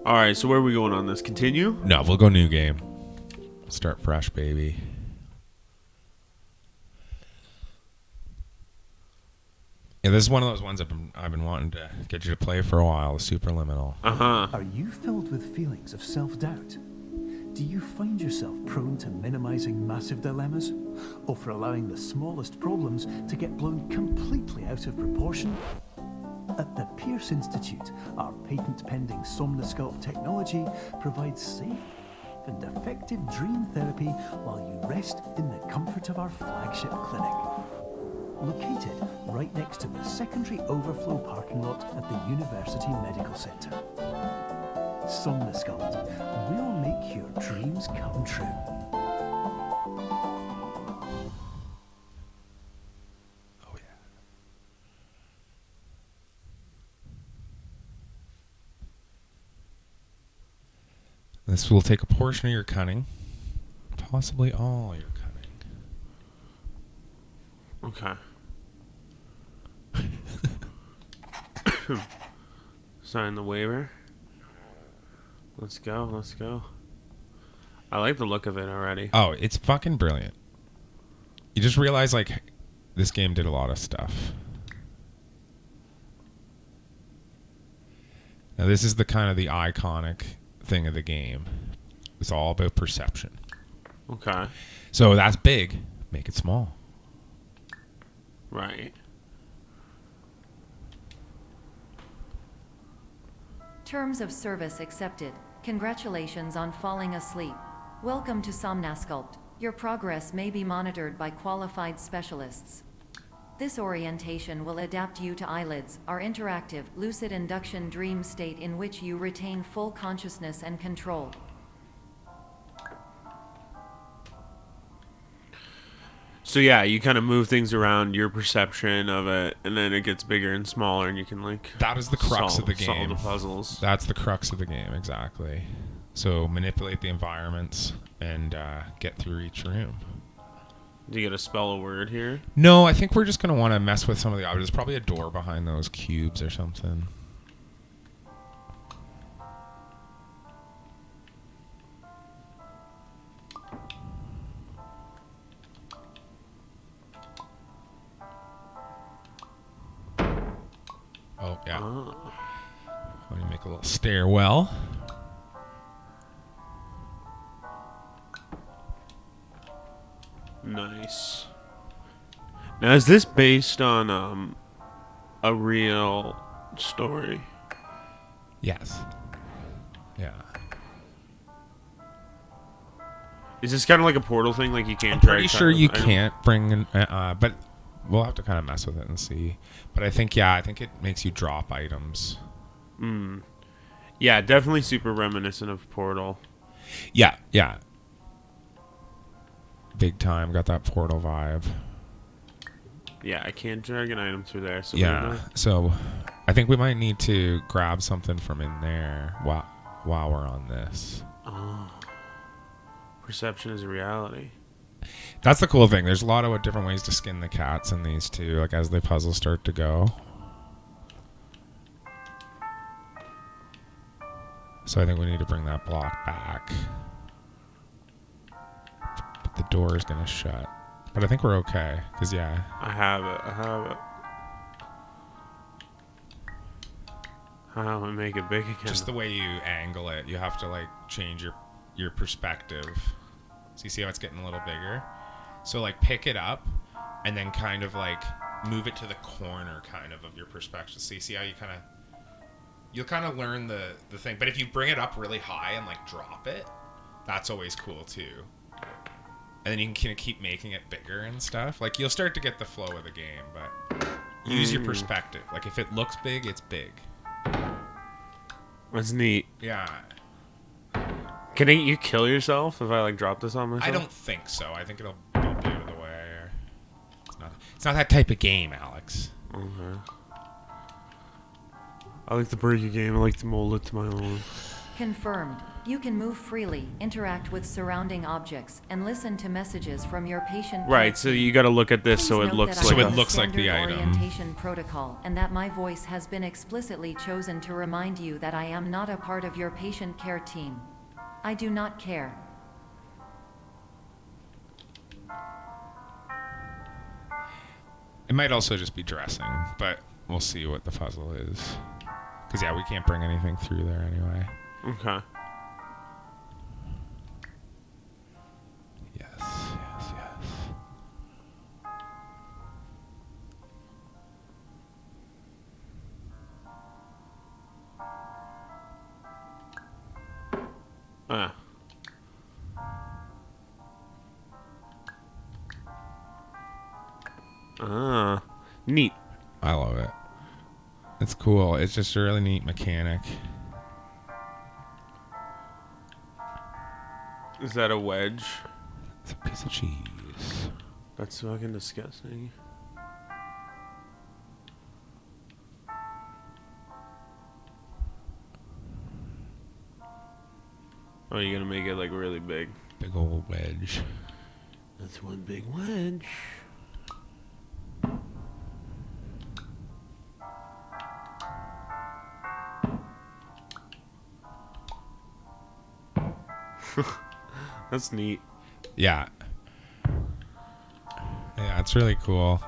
All right, so where are we going on this? Continue? No, we'll go new game. Start fresh, baby. Yeah, this is one of those ones I've been wanting to get you to play for a while, the Superliminal. Uh-huh. Are you filled with feelings of self-doubt? Do you find yourself prone to minimizing massive dilemmas? Or for allowing the smallest problems to get blown completely out of proportion? At the Pierce Institute, our patent-pending Somnosculpt technology provides safe and effective dream therapy while you rest in the comfort of our flagship clinic. Located right next to the secondary overflow parking lot at the University Medical Centre. Somnosculpt, we'll make your dreams come true. Oh, yeah. This will take a portion of your cunning, possibly all your cunning. Okay. Sign the waiver. Let's go. I like the look of it already. Oh, it's fucking brilliant. You just realize, like, this game did a lot of stuff. Now, this is the kind of the iconic thing of the game. It's all about perception. Okay. So that's big. Make it small. Right. Terms of service accepted. Congratulations on falling asleep. Welcome to Somnosculpt. Your progress may be monitored by qualified specialists. This orientation will adapt you to eyelids, our interactive, lucid induction dream state in which you retain full consciousness and control. So yeah, you kind of move things around your perception of it, and then it gets bigger and smaller, and you can like That is the crux of the game. solve the puzzles. That's the crux of the game, exactly. So manipulate the environments and get through each room. Do you get to spell a word here? No, I think we're just going to want to mess with some of the objects. There's probably a door behind those cubes or something. Oh, yeah. Oh. Let me make a little stairwell. Nice. Now, is this based on a real story? Yes. Yeah. Is this kind of like a portal thing? Like you can't I'm drag pretty sure you I don't- can't bring in, but we'll have to kind of mess with it and see. But I think it makes you drop items. Yeah, definitely super reminiscent of Portal. Yeah, yeah. Big time. Got that Portal vibe. Yeah, I can't drag an item through there. So Yeah. So I think we might need to grab something from in there while we're on this. Perception is a reality. That's the cool thing. There's a lot of different ways to skin the cats in these two, like as the puzzles start to go. So I think we need to bring that block back. But the door is going to shut. But I think we're okay. Because, yeah. I have it. How do I make it big again? Just the way you angle it. You have to, like, change your perspective. So you see how it's getting a little bigger? So, like, pick it up and then kind of, like, move it to the corner, kind of your perspective. So you see how you kind of... You'll kind of learn the thing. But if you bring it up really high and, like, drop it, that's always cool, too. And then you can kind of keep making it bigger and stuff. Like, you'll start to get the flow of the game, but use your perspective. Like, if it looks big, it's big. That's neat. Yeah. Can you kill yourself if I, like, drop this on myself? I don't think so. I think it'll bump you out of the way. It's not that type of game, Alex. Okay. I like to break a game. I like to mold it to my own. Confirmed. You can move freely, interact with surrounding objects, and listen to messages from your patient care Right, so team. you got to look at this Please so it note looks that like I have it looks like the standard item. orientation protocol, and that my voice has been explicitly chosen to remind you that I am not a part of your patient care team. I do not care. It might also just be dressing, but we'll see what the puzzle is. Because, yeah, we can't bring anything through there anyway. Okay. Yes, yes, yes. Ah. Ah. Neat. I love it. It's cool. It's just a really neat mechanic. Is that a wedge? It's a piece of cheese. That's fucking disgusting. Oh, you're gonna make it like really big. Big old wedge. That's one big wedge. That's neat. Yeah. Yeah, it's really cool.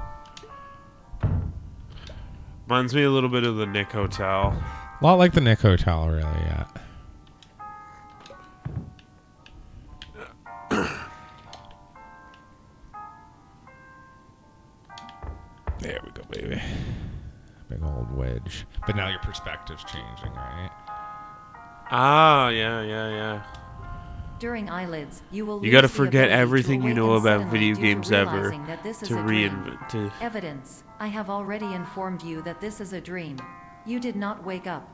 Reminds me a little bit of the Nick Hotel. A lot like the Nick Hotel, really, yeah. There we go, baby. Big old wedge. But now your perspective's changing, right? Ah, yeah. During eyelids, you will You lose gotta the forget ability to everything you know awaken about suddenly video due games to ever realizing that this is to a dream. reinvent. To Evidence. I have already informed you that this is a dream. You did not wake up.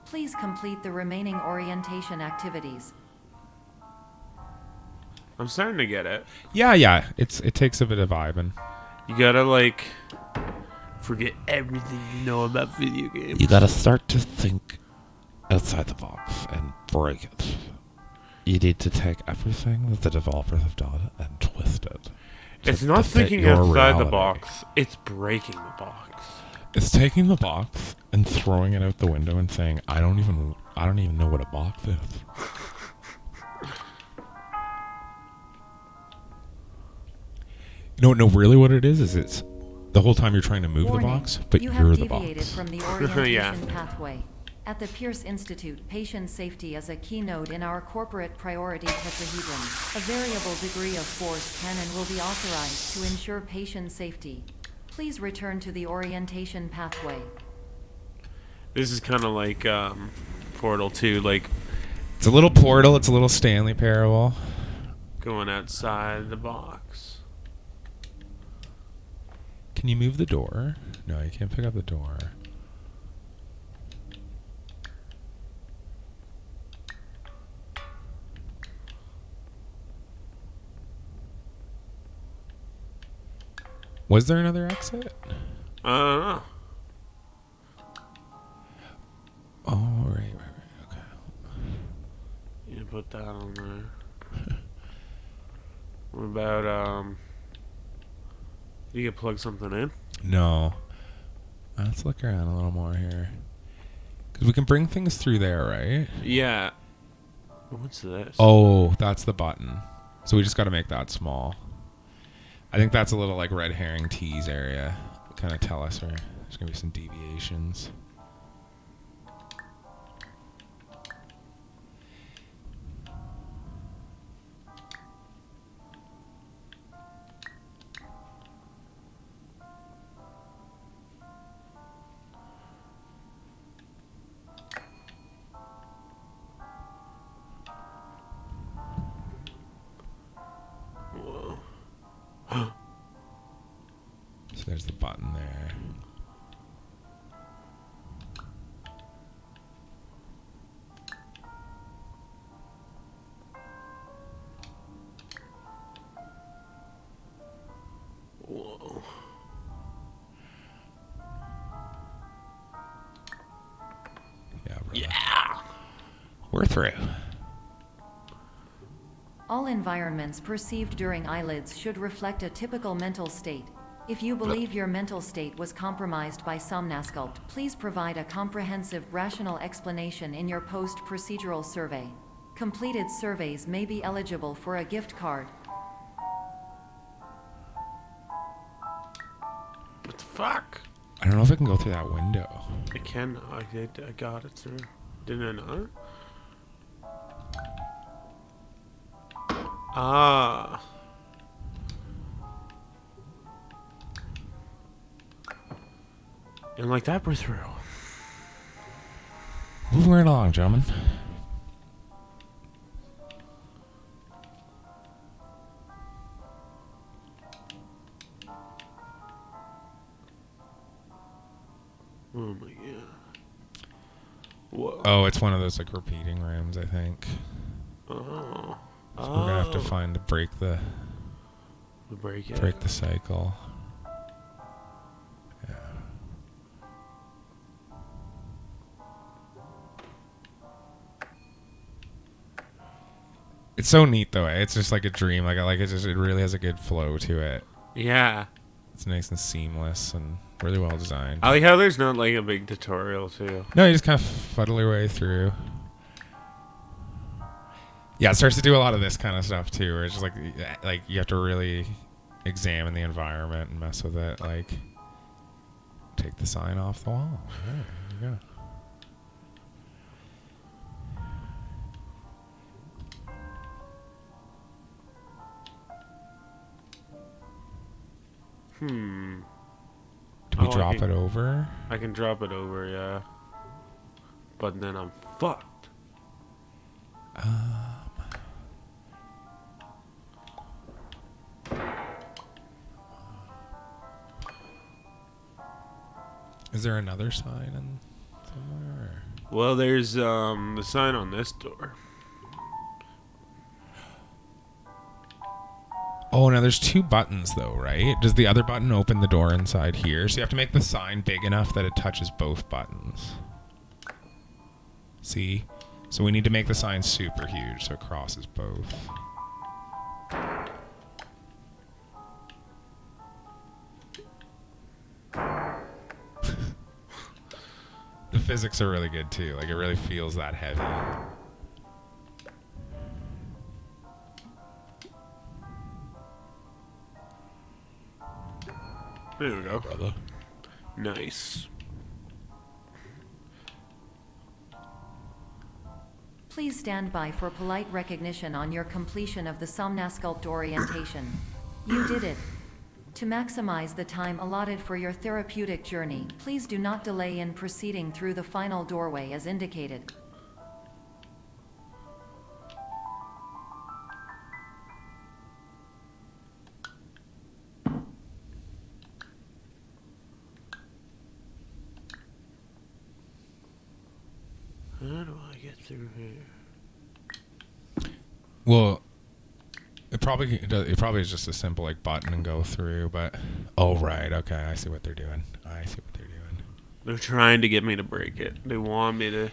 Please complete the remaining orientation activities. I'm starting to get it. Yeah. It takes a bit of vibing. You gotta like forget everything you know about video games. You gotta start to think outside the box and break it. You need to take everything that the developers have done and twist it. It's to not fit thinking your outside the reality. box. It's breaking the box. It's taking the box and throwing it out the window and saying, I don't even know what a box is. No, really what it is it's the whole time you're trying to move Warning. the box, but you you're have the deviated box. from the orientation Yeah. pathway. At the Pierce Institute, patient safety is a keynote in our corporate priority tetrahedron. A variable degree of force can and will be authorized to ensure patient safety. Please return to the orientation pathway. This is kind of like Portal 2, like It's a little Portal, it's a little Stanley Parable. going outside the box. Can you move the door? No, you can't pick up the door. Was there another exit? I don't know. Oh, right, okay. You put that on there. What about you can plug something in? No. Let's look around a little more here. Because we can bring things through there, right? Yeah. What's this? Oh, that's the button. So we just got to make that small. I think that's a little like red herring tease area. Kind of tell us where there's going to be some deviations. Whoa. So there's the button there. We're through. All environments perceived during eyelids should reflect a typical mental state. If you believe your mental state was compromised by Somnasculpt, please provide a comprehensive, rational explanation in your post-procedural survey. Completed surveys may be eligible for a gift card. What the fuck? I don't know if I can go through that window. I can. I got it through. Didn't I not? Ah. And like that, we're through. Moving right along, gentlemen. Oh my god. Whoa. Oh, it's one of those like repeating rooms, I think. Oh. So we're gonna have to find to break the break the cycle. Yeah. It's so neat though. It's just like a dream. Like I like it. It really has a good flow to it. Yeah. It's nice and seamless and really well designed. I like how there's not like a big tutorial too. No, you just kind of fuddle your way through. Yeah, it starts to do a lot of this kind of stuff too, where it's just like you have to really examine the environment and mess with it. Like, take the sign off the wall. There you go. Do we drop it over? I can drop it over, yeah. But then I'm fucked. Is there another sign in somewhere? Well, there's the sign on this door. Oh, now there's two buttons though, right? Does the other button open the door inside here? So you have to make the sign big enough that it touches both buttons. See? So we need to make the sign super huge so it crosses both. The physics are really good too. Like it really feels that heavy. There we go. Brother. Nice. Please stand by for polite recognition on your completion of the Somnasculpt orientation. You did it. To maximize the time allotted for your therapeutic journey, please do not delay in proceeding through the final doorway as indicated. How do I get through here? Well, it probably is just a simple like button and go through, but oh right, okay, I see what they're doing. They're trying to get me to break it. They want me to.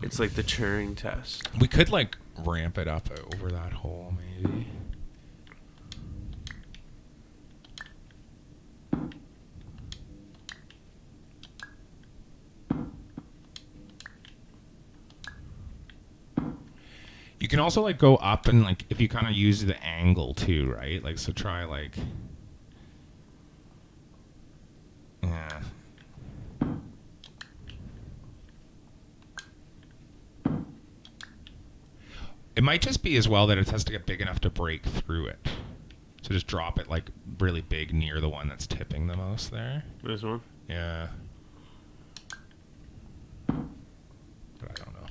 It's like the Turing test. We could like ramp it up over that hole, maybe. You can also like go up and like if you kind of use the angle too, right? Like so try like yeah. It might just be as well that it has to get big enough to break through it. So just drop it like really big near the one that's tipping the most there. This one? Yeah. But I don't know.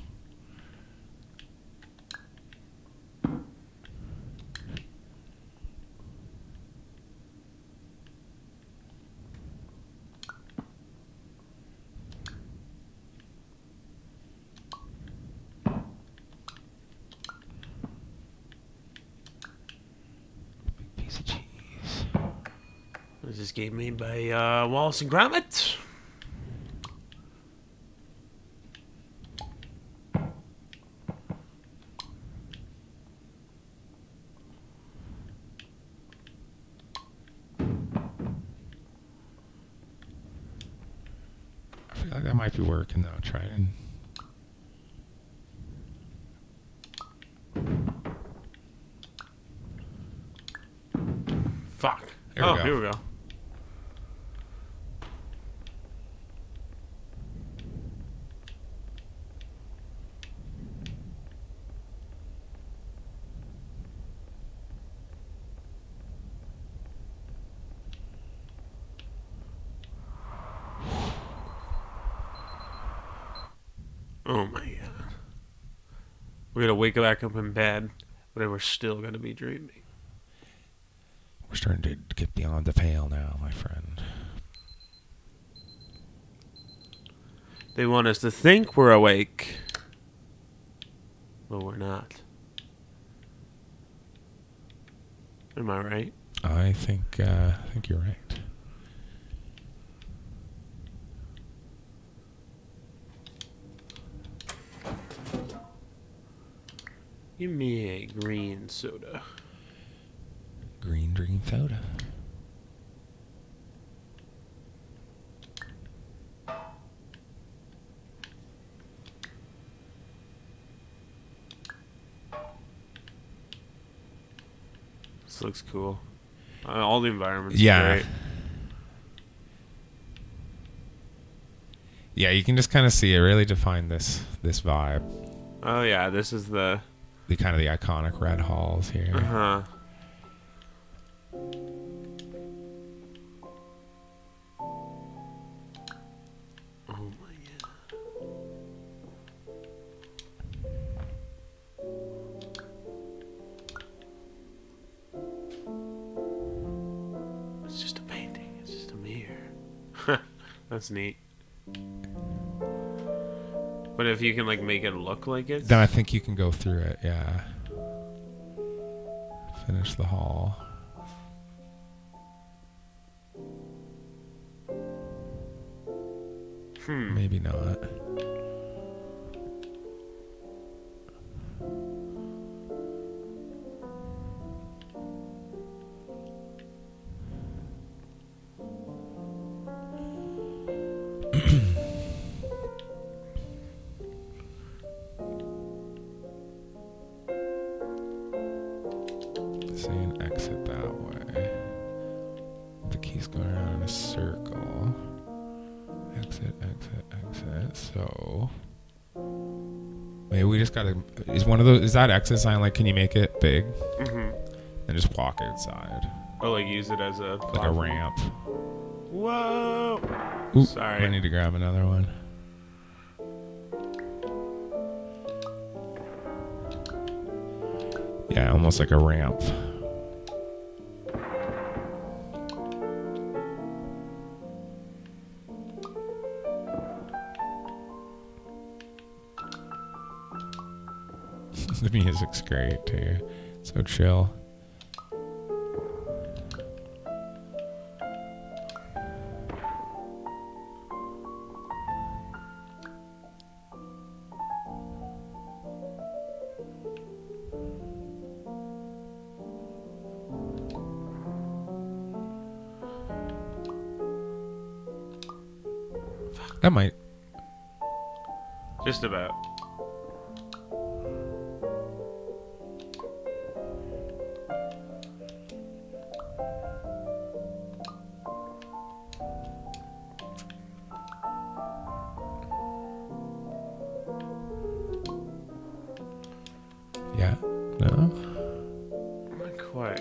Piece of cheese. This is game made by Wallace and Gromit. feel like that might be working though. Try and. Fuck. Here we Oh, go. here we go. Oh my god. We're gonna wake back up in bed, but we're still gonna be dreaming. We're starting to get beyond the pale now, my friend. They want us to think we're awake, but we're not. Am I right? I think you're right. Give me a green soda. Green dream soda. This looks cool. All the environments. Yeah. Great. Yeah, you can just kind of see it really define this vibe. Oh yeah, this is the. The kind of the iconic red halls here. Uh huh. Oh my god. It's just a painting. It's just a mirror. That's neat. But if you can like make it look like it, Then I think you can go through it, yeah. Finish the hall. Maybe not. Say an exit that way. The key's going around in a circle. Exit, exit, exit. So maybe we just gotta. Is that exit sign like? Can you make it big? Mm-hmm. And just walk outside Oh, like use it as a like a platform. ramp. Whoa! Ooh, Sorry. I need to grab another one. Yeah, almost like a ramp. The music's great too. So chill. That might. Just about. Yeah. No. Not quite.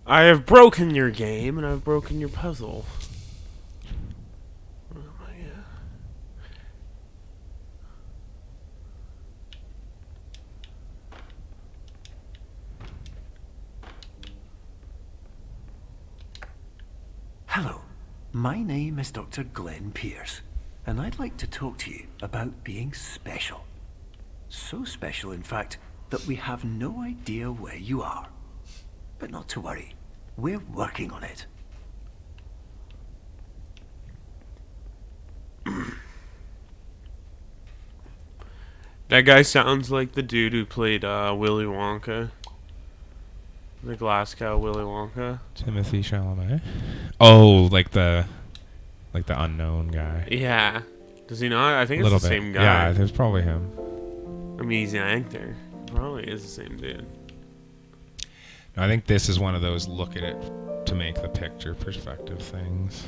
I have broken your game and I've broken your puzzle. Oh my god. Hello, my name is Dr. Glenn Pierce, and I'd like to talk to you about being special. So special, in fact, that we have no idea where you are. But not to worry, we're working on it. That guy sounds like the dude who played Willy Wonka. The glass cow Willy Wonka. Timothy Chalamet. Oh, like the unknown guy. Yeah. Does he not? I think A it's little the bit. same guy. Yeah, it's probably him. I mean, he's an actor. Probably is the same dude. No, I think this is one of those look at it to make the picture perspective things.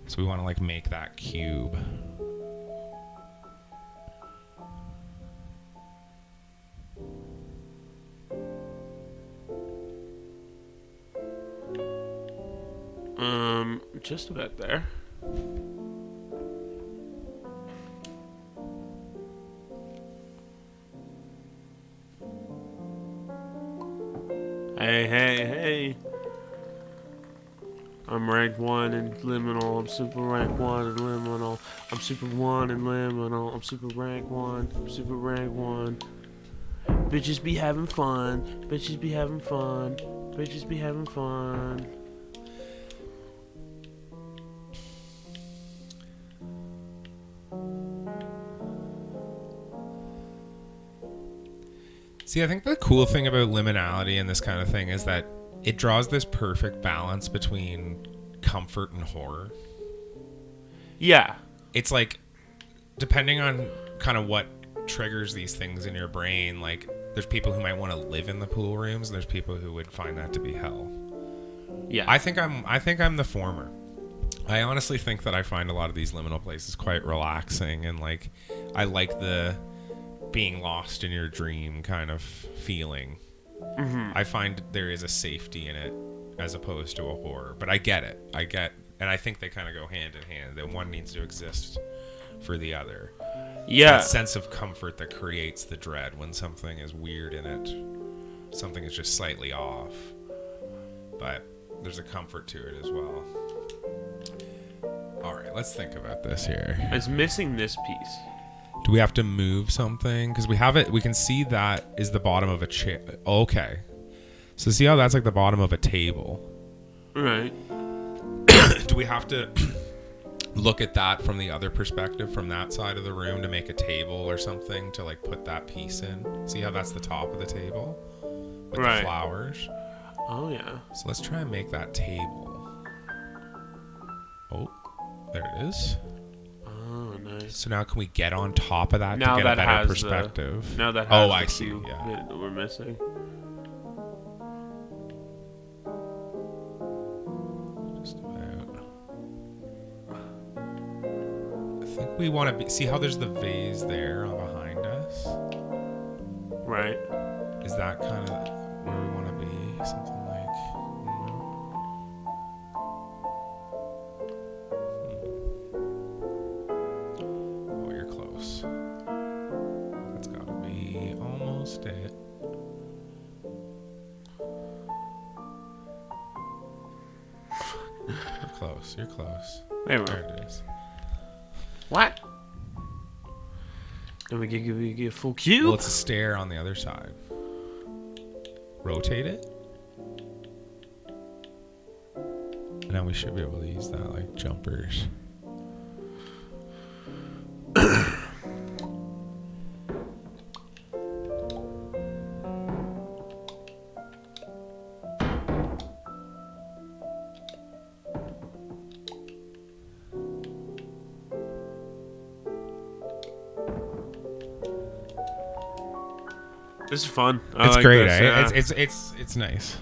So we want to like make that cube. Just about there. Hey, hey, hey. I'm rank 1 in liminal. I'm super rank 1 in liminal. I'm super 1 in liminal. I'm super rank 1. I'm super rank 1. Bitches be having fun. Bitches be having fun. Bitches be having fun. See, I think the cool thing about liminality and this kind of thing is that it draws this perfect balance between comfort and horror. Yeah. It's like, depending on kind of what triggers these things in your brain, like there's people who might want to live in the pool rooms and there's people who would find that to be hell. Yeah. I think I'm the former. I honestly think that I find a lot of these liminal places quite relaxing, and like I like the being lost in your dream kind of feeling. Mm-hmm. I find there is a safety in it as opposed to a horror, but I get it. And I think they kind of go hand in hand, that one needs to exist for the other. Yeah. That sense of comfort that creates the dread when something is weird in it. Something is just slightly off. But there's a comfort to it as well. All right, let's think about this here. It's missing this piece. Do we have to move something? Because we have it. We can see that is the bottom of a chair. Okay. So see how that's like the bottom of a table. Right. Do we have to look at that from the other perspective, from that side of the room, to make a table or something to like put that piece in? See how that's the top of the table with Right. the flowers? Oh, yeah. So let's try and make that table. Oh, there it is. Oh, nice. So now can we get on top of that Now to get that a better has perspective? Now that has Oh, I the see. cube Yeah. bit that we're missing. Just about. I think we want to see how there's the vase there behind us. Right. Is that kind of where we want to be? Something like. Oh, you're close. That's got to be almost it. You're close. You're close. There we There go. it is. What? Then we get a full cube? Well, it's a stair on the other side. Rotate it. And now we should be able to use that like jumpers. This is fun. It's like great, this, eh? yeah. It's nice.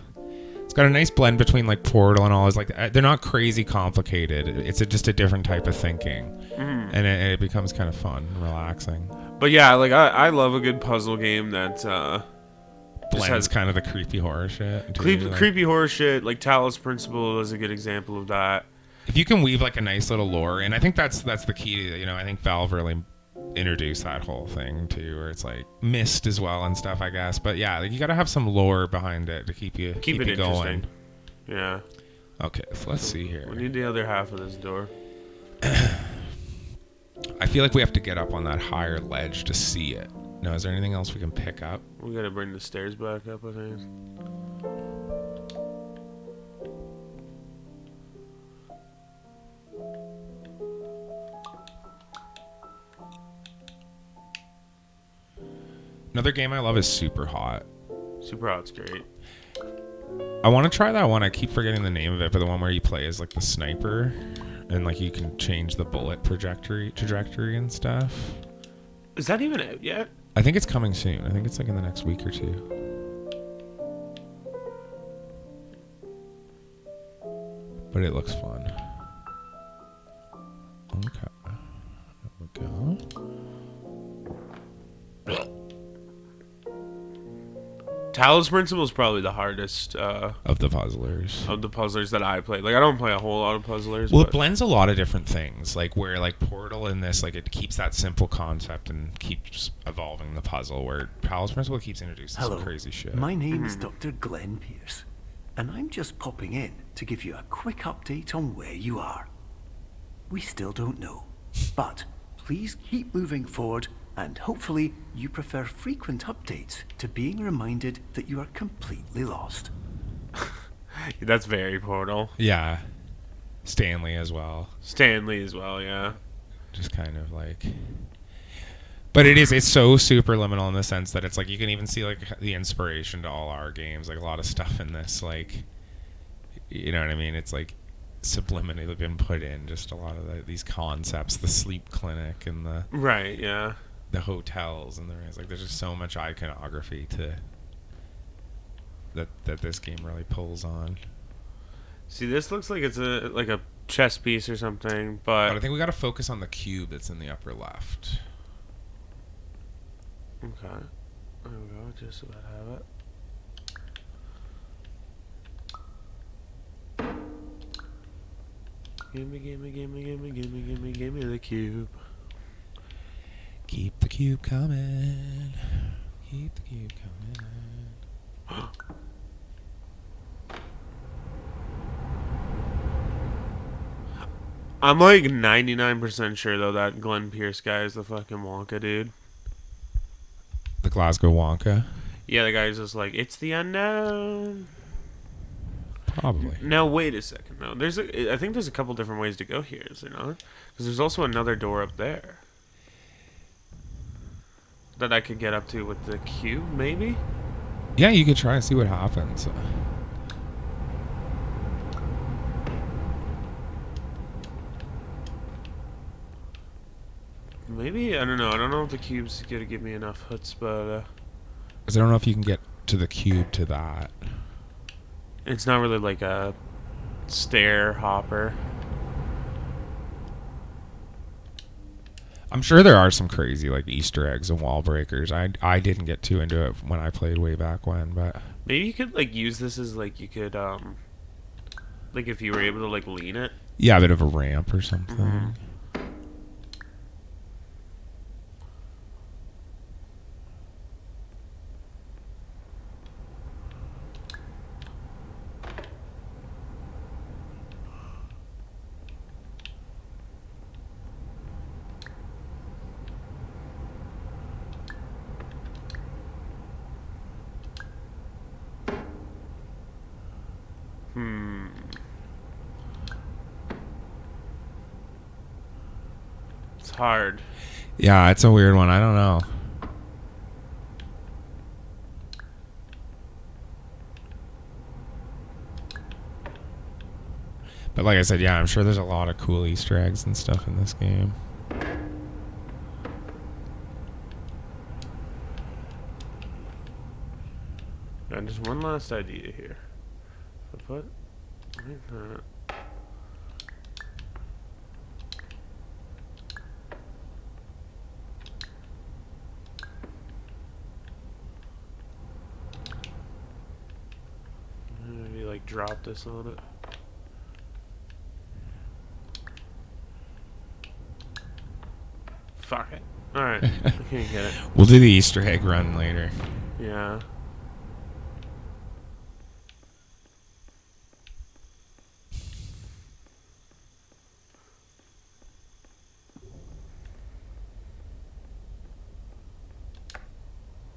It's got a nice blend between like Portal and all. It's like they're not crazy complicated. It's just a different type of thinking, Mm-hmm. and it becomes kind of fun, and relaxing. But yeah, like I love a good puzzle game that Blends has kind of the creepy horror shit. too, creepy, like- creepy horror shit. Like Talos Principle is a good example of that. If you can weave like a nice little lore, and I think that's the key to, I think Valve really introduced that whole thing too, where it's like mist as well and stuff, I guess. But yeah, like you got to have some lore behind it to keep it Keep it going. interesting. Yeah. Okay, so let's see We here. need the other half of this door. I feel like we have to get up on that higher ledge to see it. Now, is there anything else we can pick up? We gotta bring the stairs back up, I think. Another game I love is Super Hot. Super Hot's great. I want to try that one. I keep forgetting the name of it, but the one where you play as like the sniper, and like you can change the bullet trajectory and stuff. Is that even out yet? I think it's coming soon. I think it's like in the next week or two. But it looks fun. Okay. There we go. Talos Principle is probably the hardest Of the puzzlers. of the puzzlers that I play. Like, I don't play a whole lot of puzzlers. Well, but it blends a lot of different things. Like where like Portal in this, like it keeps that simple concept and keeps evolving the puzzle. Where Talos Principle keeps introducing Hello, some crazy shit. my name is Dr. Glenn Pierce, and I'm just popping in to give you a quick update on where you are. We still don't know, but please keep moving forward, and hopefully you prefer frequent updates to being reminded that you are completely lost. that's very Portal. Yeah. Stanley as well. Stanley as well, yeah. Just kind of like, but it's so superliminal in the sense that it's like you can even see like the inspiration to all our games, like a lot of stuff in this, like, you know what I mean? It's like subliminally been put in just a lot of these concepts, the sleep clinic and the Right, yeah. hotels, and there's like there's just so much iconography to that this game really pulls on. See, this looks like it's a chess piece or something, But I but think we got to focus on the cube that's in the upper left. okay. There we go. Just about have it. Gimme the cube. Keep the cube coming. Keep the cube coming. I'm like 99% sure though that Glenn Pierce guy is the fucking Wonka dude. The Glasgow Wonka. Yeah, the guy's just like, it's the unknown. Probably. Now wait a second. No, I think there's a couple different ways to go here. Is there not? Because there's also another door up there that I could get up to with the cube, maybe. Yeah, you could try and see what happens. Maybe, I don't know. I don't know if the cube's gonna give me enough hoots, but Because I don't know if you can get to the cube to that. it's not really like a stair hopper. I'm sure there are some crazy like Easter eggs and wall breakers. I didn't get too into it when I played way back when, but Maybe you could like use this as like you could like if you were able to like lean it. yeah, a bit of a ramp or something. Mhm. It's hard. Yeah, it's a weird one. I don't know. But like I said, yeah, I'm sure there's a lot of cool Easter eggs and stuff in this game. And just one last idea here. If I put like that. Maybe like drop this on it. Fuck it. Alright. I can't get it. We'll do the Easter egg run later. Yeah.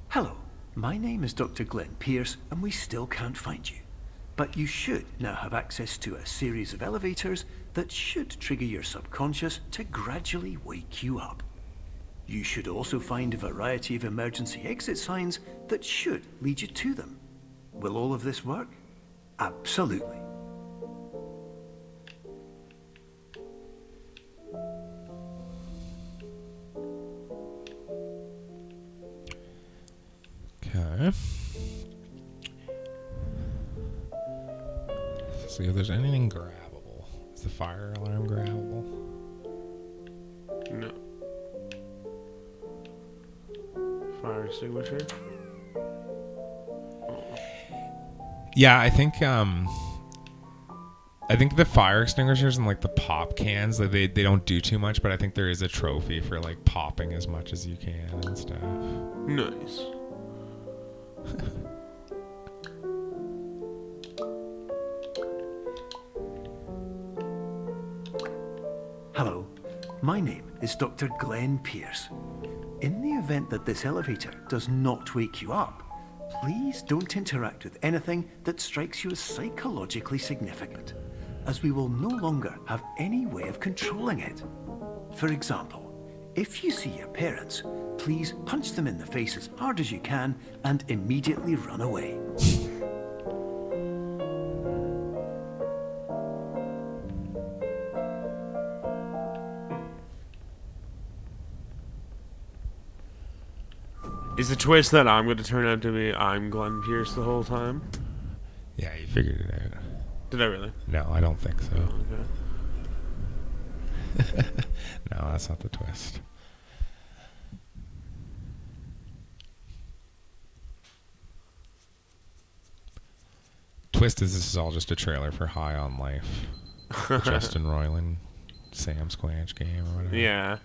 Hello, my name is Dr. Glenn Pierce, and we still can't find you. But you should now have access to a series of elevators that should trigger your subconscious to gradually wake you up. You should also find a variety of emergency exit signs that should lead you to them. Will all of this work? Absolutely. Okay. See if there's anything grabbable. Is the fire alarm grabbable? No. Fire extinguisher? Yeah, I think the fire extinguishers and like the pop cans, like they don't do too much, but I think there is a trophy for like popping as much as you can and stuff. Nice. Hello, my name is Dr. Glenn Pierce. In the event that this elevator does not wake you up, please don't interact with anything that strikes you as psychologically significant, as we will no longer have any way of controlling it. For example, if you see your parents, please punch them in the face as hard as you can and immediately run away. Is the twist that I'm going to turn out to be I'm Glenn Pierce the whole time? Yeah, you figured it out. Did I really? No, I don't think so. Okay. No, that's not the twist. Twist is this is all just a trailer for High on Life. The Justin Roiland, Sam Squanch game or whatever. Yeah.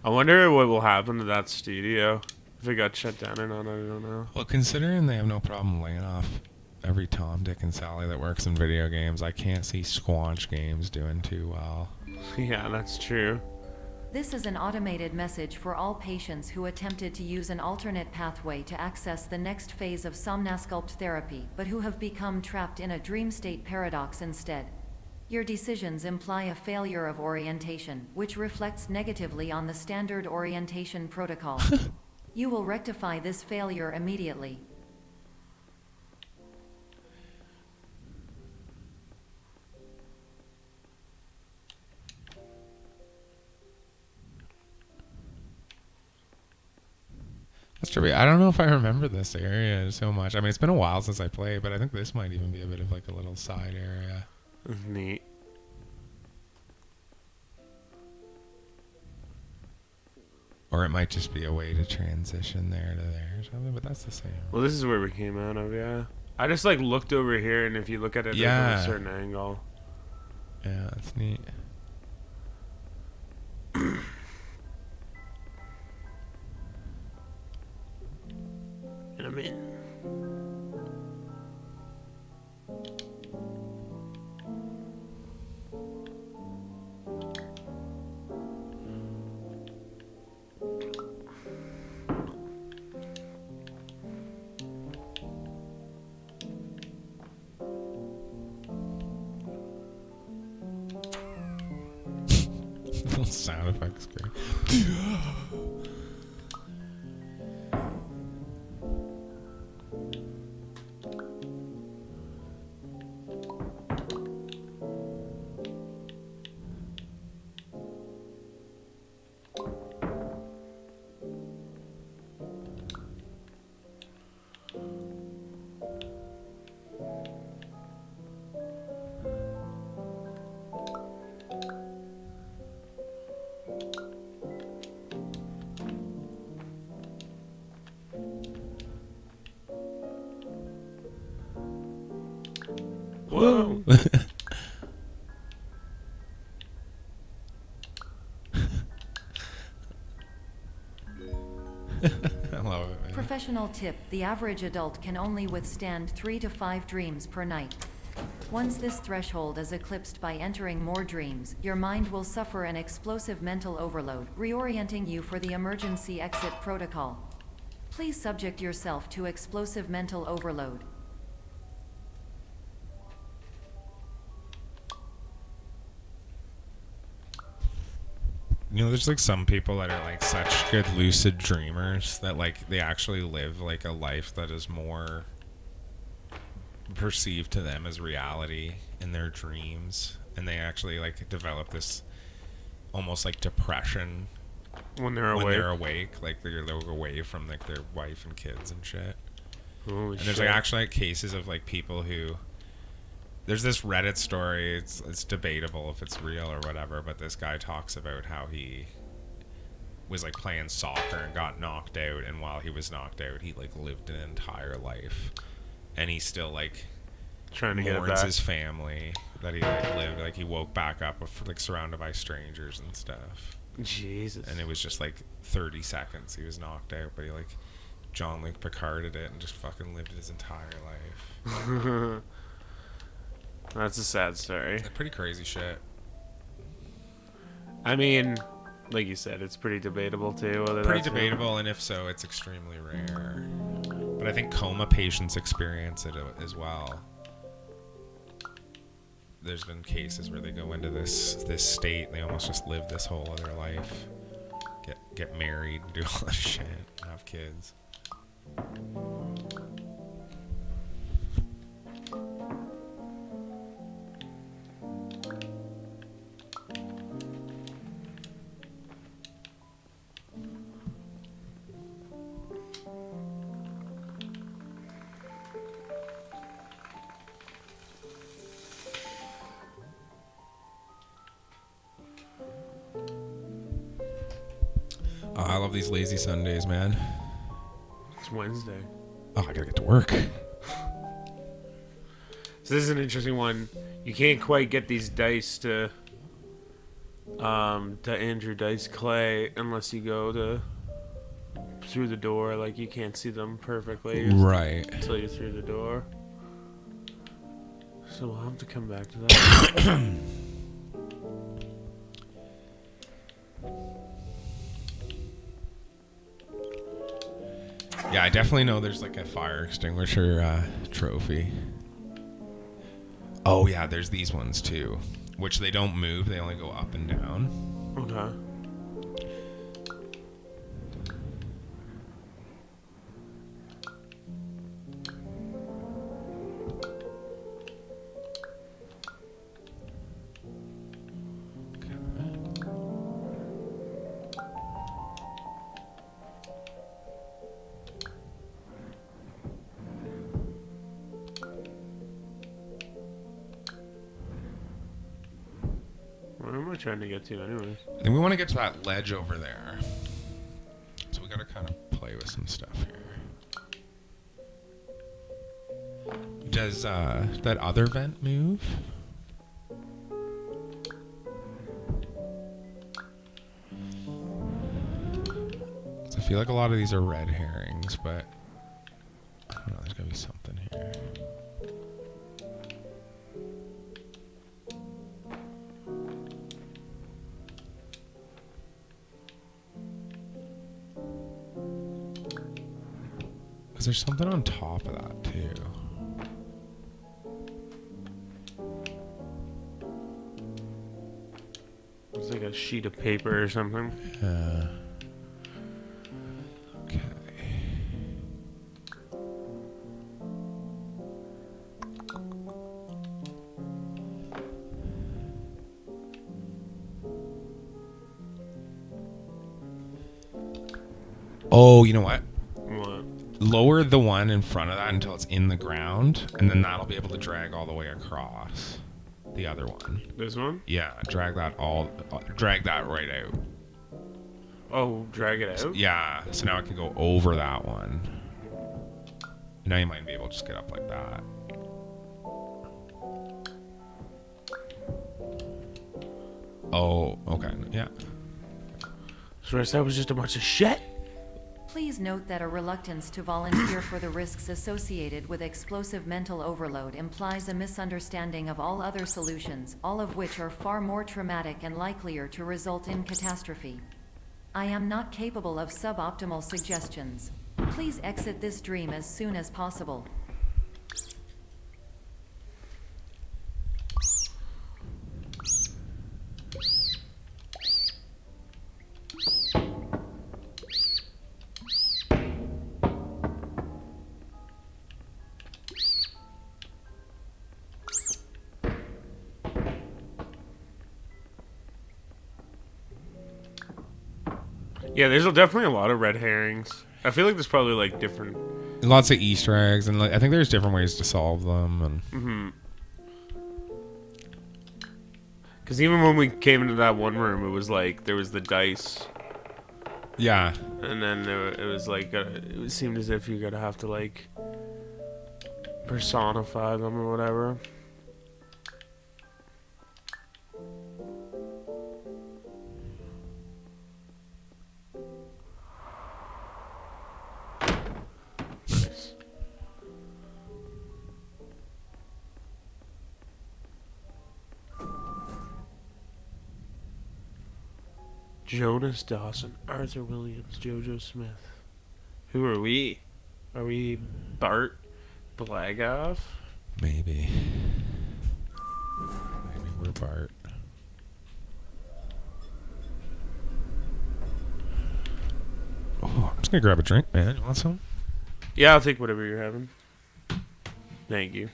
I wonder what will happen to that studio. If it got shut down or not, I don't know. Well, considering they have no problem laying off every Tom, Dick, and Sally that works in video games, I can't see Squanch games doing too well. Yeah, that's true. This is an automated message for all patients who attempted to use an alternate pathway to access the next phase of Somnasculpt therapy, but who have become trapped in a dream state paradox instead. Your decisions imply a failure of orientation, which reflects negatively on the standard orientation protocol. You will rectify this failure immediately. That's true. I don't know if I remember this area so much. I mean, it's been a while since I played, but I think this might even be a bit of like a little side area. Neat. Or it might just be a way to transition there to there or something, but that's the same. Well, this is where we came out of, yeah. I just like looked over here, and if you look at it Yeah. from a certain angle. Yeah, that's neat. And I'm in. Little sound effects great. Whoa. I love it, man. Professional tip: the average adult can only withstand 3 to 5 dreams per night. Once this threshold is eclipsed by entering more dreams, your mind will suffer an explosive mental overload, reorienting you for the emergency exit protocol. Please subject yourself to explosive mental overload. You know, there's like some people that are like such good lucid dreamers that like they actually live like a life that is more perceived to them as reality in their dreams, and they actually like develop this almost like depression When they're when awake. they're awake, like they're away from like their wife and kids and shit. Holy And there's like actually like cases of like people who, there's this Reddit story, it's debatable if it's real or whatever, but this guy talks about how he was like playing soccer and got knocked out, and while he was knocked out he like lived an entire life, and he still like trying to get it mourns back. his family that he like lived, like he woke back up with, like surrounded by strangers and stuff, Jesus. and it was just like 30 seconds he was knocked out, but he like John Luke Picarded it and just fucking lived his entire life. That's a sad story. It's pretty crazy shit. I mean, like you said, it's pretty debatable too. Whether Pretty that's debatable, and if so, it's extremely rare. But I think coma patients experience it as well. There's been cases where they go into this state and they almost just live this whole other life, get married, do all this shit, have kids. Oh, I love these lazy Sundays, man. It's Wednesday. Oh, I gotta get to work. So this is an interesting one. You can't quite get these dice to Andrew Dice Clay unless you go to through the door. Like you can't see them perfectly Right. until you're through the door. So we'll have to come back to that. Yeah, I definitely know there's like a fire extinguisher trophy. Oh yeah, there's these ones too, which they don't move, they only go up and down. Okay. Where am I trying to get to anyways? And we want to get to that ledge over there. So we gotta kind of play with some stuff here. Does that other vent move? So I feel like a lot of these are red herrings, but I don't know, there's gotta be something here. Because there's something on top of that too. It's like a sheet of paper or something. Okay. Oh, you know what? What? Lower the one in front of that until it's in the ground, and then that'll be able to drag all the way across the other one. This one? Yeah, drag that right out. Oh, drag it out? Yeah, so now it can go over that one. Now you might be able to just get up like that. Oh, okay, yeah. So the rest of that was just a bunch of shit? Please note that a reluctance to volunteer for the risks associated with explosive mental overload implies a misunderstanding of all other solutions, all of which are far more traumatic and likelier to result in catastrophe. I am not capable of suboptimal suggestions. Please exit this dream as soon as possible. Yeah, there's definitely a lot of red herrings. I feel like there's probably like different. Lots of Easter eggs, and like, I think there's different ways to solve them. And Because even when we came into that one room, it was like there was the dice, yeah, and then it was like it seemed as if you're gonna have to like personify them or whatever. Nice. Jonas Dawson, Arthur Williams, Jojo Smith. Who are we? Are we Bart Blagoff? maybe we're Bart. Oh, I'm just gonna grab a drink, man. You want some? Yeah, I'll take whatever you're having. Thank you.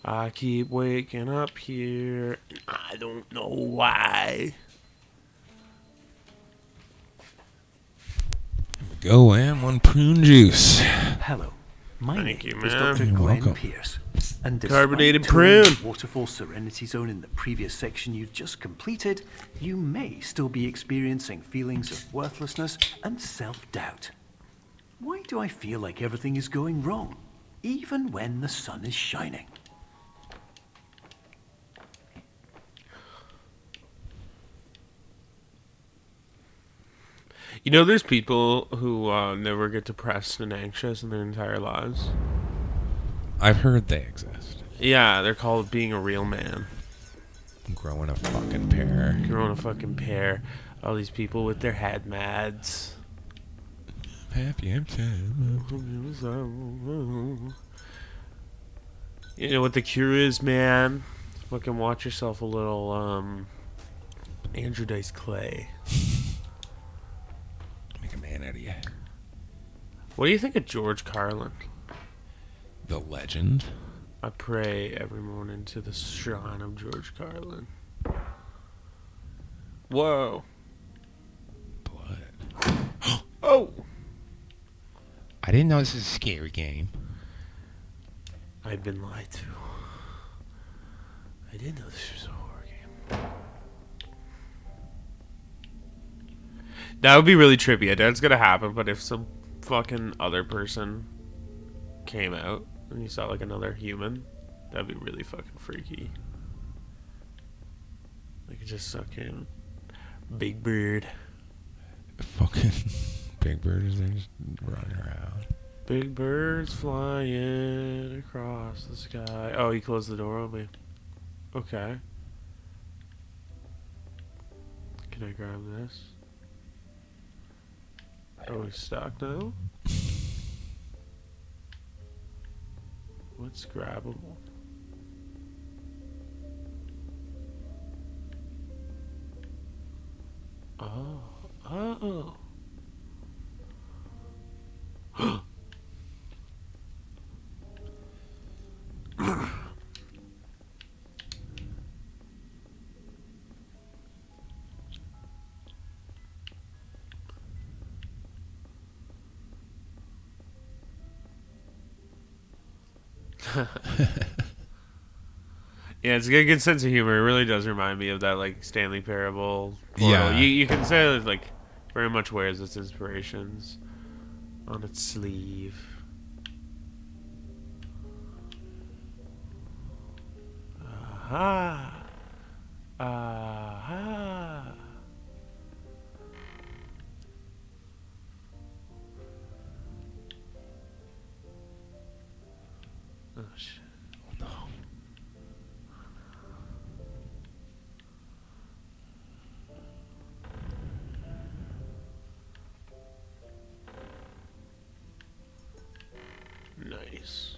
I keep waking up here, and I don't know why. Go and one prune juice. Hello, my Thank name you, is man. Dr. You're Glenn welcome. Pierce. And despite Carbonated touring prune. the Waterfall Serenity Zone in the previous section you've just completed, you may still be experiencing feelings of worthlessness and self-doubt. Why do I feel like everything is going wrong, even when the sun is shining? You know, there's people who never get depressed and anxious in their entire lives. I've heard they exist. Yeah, they're called being a real man. Growing a fucking pear. Growing a fucking pear. All these people with their head mads. Happy I'm sad. You know what the cure is, man? Fucking watch yourself a little, Andrew Dice Clay. Make a man out of you. What do you think of George Carlin? The legend. I pray every morning to the shrine of George Carlin. Whoa. Blood. Oh! I didn't know this was a scary game. I've been lied to. I didn't know this was a horror game. That would be really trippy. I doubt it's gonna happen, but if some fucking other person came out and you saw like another human, that'd be really fucking freaky. Like just fucking Big Bird. Fucking Big Bird is there just running around. Big birds flying across the sky. Oh, he closed the door on me. Okay. Can I grab this? Oh, he's stuck now? What's grabbable? Oh. Oh. Yeah, it's got a good sense of humor. It really does remind me of that like Stanley Parable. Yeah. You can say that like very much wears its inspirations on its sleeve. Aha. Aha. Oh shit. No. Nice.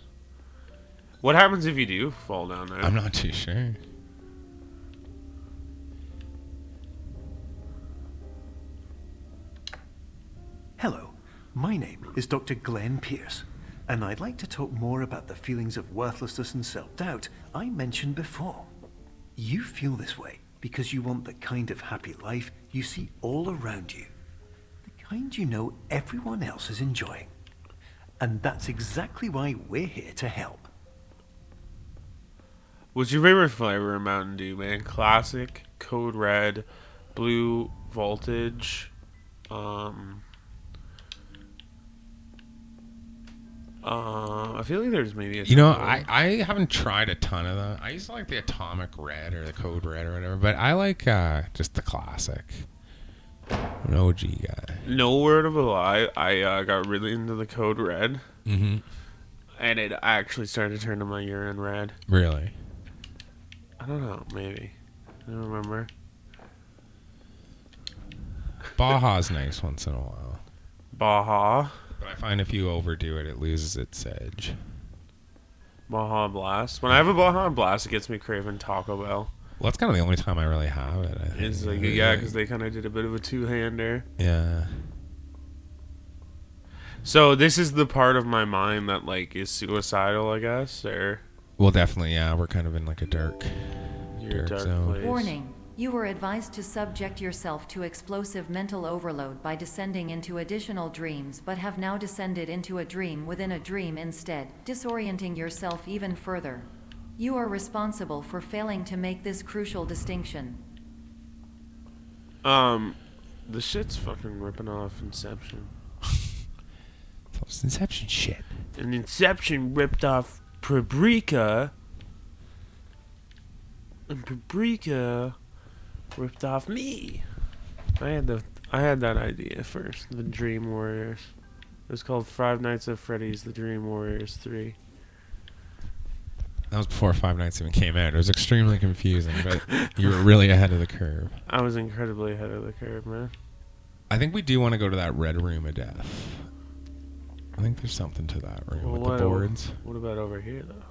What happens if you do fall down there? I'm not too sure. Hello, my name is Dr. Glenn Pierce, And I'd like to talk more about the feelings of worthlessness and self-doubt I mentioned before. You feel this way because you want the kind of happy life you see all around you. The kind you know everyone else is enjoying. And that's exactly why we're here to help. What's your favorite flavor of Mountain Dew, man? Classic, Code Red, Blue Voltage, I feel like there's maybe a You know, couple. I haven't tried a ton of them. I used to like the Atomic Red or the Code Red or whatever, but I like just the classic. An OG guy. No word of a lie, I got really into the Code Red, Mm-hmm. and it actually started turning my urine red. Really? I don't know, maybe. I don't remember. Baja's nice once in a while. Baja. But I find if you overdo it, it loses its edge. Baja Blast. When I have a Baja Blast, it gets me craving Taco Bell. Well, that's kind of the only time I really have it, I think. It's like, yeah, because they kind of did a bit of a two-hander. Yeah. So this is the part of my mind that, like, is suicidal, I guess, or Well, definitely, yeah. We're kind of in like a dark your dark zone. place. Warning. You were advised to subject yourself to explosive mental overload by descending into additional dreams, but have now descended into a dream within a dream instead, disorienting yourself even further. You are responsible for failing to make this crucial distinction. The shit's fucking ripping off Inception. It's Inception shit. And Inception ripped off Paprika. And Paprika ripped off me. I had that idea first. The Dream Warriors. It was called Five Nights at Freddy's: The Dream Warriors 3. That was before Five Nights even came out. It was extremely confusing, but you were really ahead of the curve. I was incredibly ahead of the curve, man. I think we do want to go to that red room of death. I think there's something to that room with the boards. What about over here, though?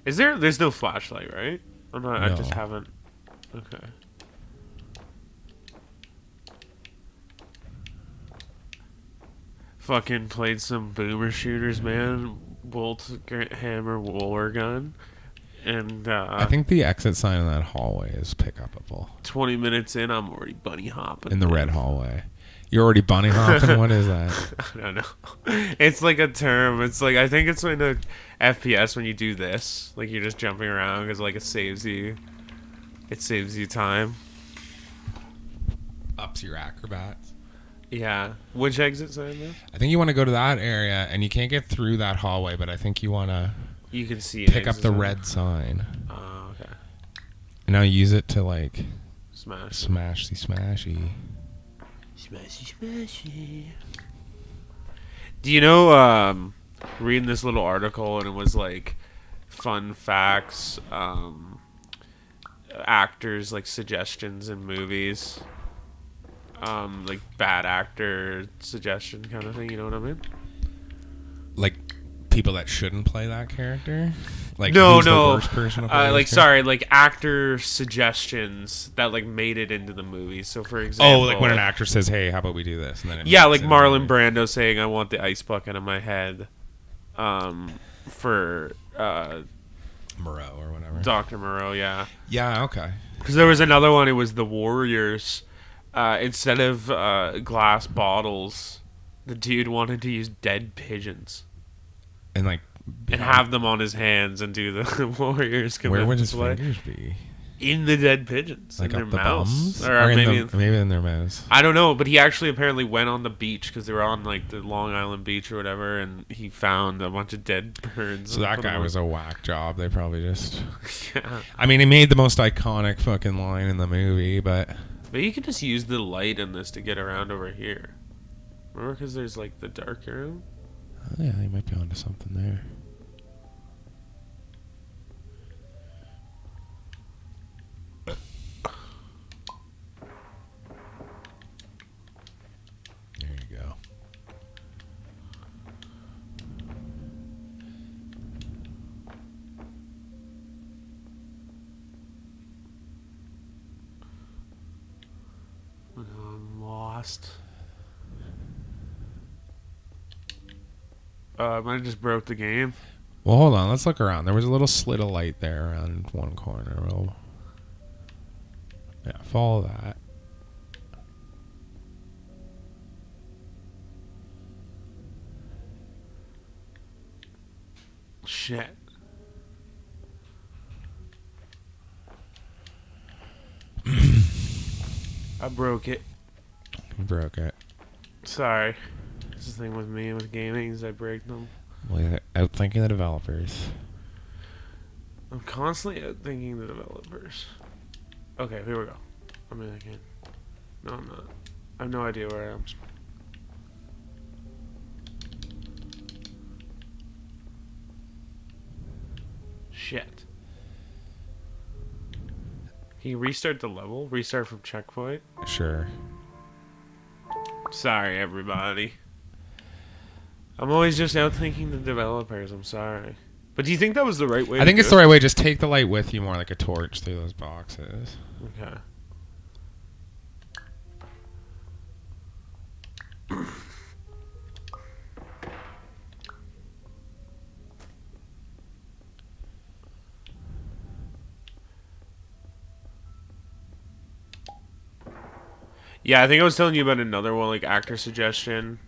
There's no flashlight, right? I'm not. I No. just haven't. Okay. Fucking played some boomer shooters, man. Bolt, hammer, war gun, and I think the exit sign in that hallway is pick-upable. 20 minutes in, I'm already bunny hopping. In the red hallway. You're already bunny hopping? What is that? I don't know. It's like a term. It's like, I think it's in a FPS when you do this. Like, you're just jumping around because, like, it saves you time. Ups your acrobats. Yeah. Which exit sign, though? I think you want to go to that area, and you can't get through that hallway, but I think you want to You can see pick up the red sign. Oh, okay. And now use it to, like, Smash. smashy. Smashy, smashy. Do you know, reading this little article, and it was like fun facts, actors, like suggestions in movies, like bad actor suggestion kind of thing, you know what I mean? Like, people that shouldn't play that character? Like, No, who's no. the worst person to play this Like, character? sorry, like actor suggestions that like made it into the movie. So, for example, Oh, like when an actor says, "Hey, how about we do this?" And then it yeah, makes like it Marlon into the movie. Brando saying, "I want the ice bucket in my head," for Moreau or whatever. Dr. Moreau, yeah. Yeah, okay. Because there was another one. It was the Warriors. Instead of glass bottles, the dude wanted to use dead pigeons And like, and have them on his hands and do the Warriors come where in would to his play. fingers be? In the dead pigeons, Like in up their the mouths, bums, or maybe maybe in their mouths. I don't know, but he actually apparently went on the beach because they were on like the Long Island beach or whatever, and he found a bunch of dead birds. So and that put guy them was a whack job. They probably just. yeah. I mean, he made the most iconic fucking line in the movie, but But you could just use the light in this to get around over here. Remember, because there's like the dark room. oh, yeah, he might be onto something there. There you go. I'm lost. I might have just broke the game. Well, hold on. Let's look around. There was a little slit of light there around one corner. Yeah, follow that. Shit. I broke it. You broke it. Sorry. This is the thing with me with gaming is I break them. Well, you're outthinking the developers. I'm constantly outthinking the developers. Okay, here we go. I'm in again. No, I'm not. I have no idea where I am. Shit. Can you restart the level? Restart from checkpoint? Sure. Sorry, everybody. I'm always just outthinking the developers. I'm sorry. But do you think that was the right way I think to it's do the it? right way. Just take the light with you more like a torch through those boxes. Okay. Yeah, I think I was telling you about another one, like actor suggestion.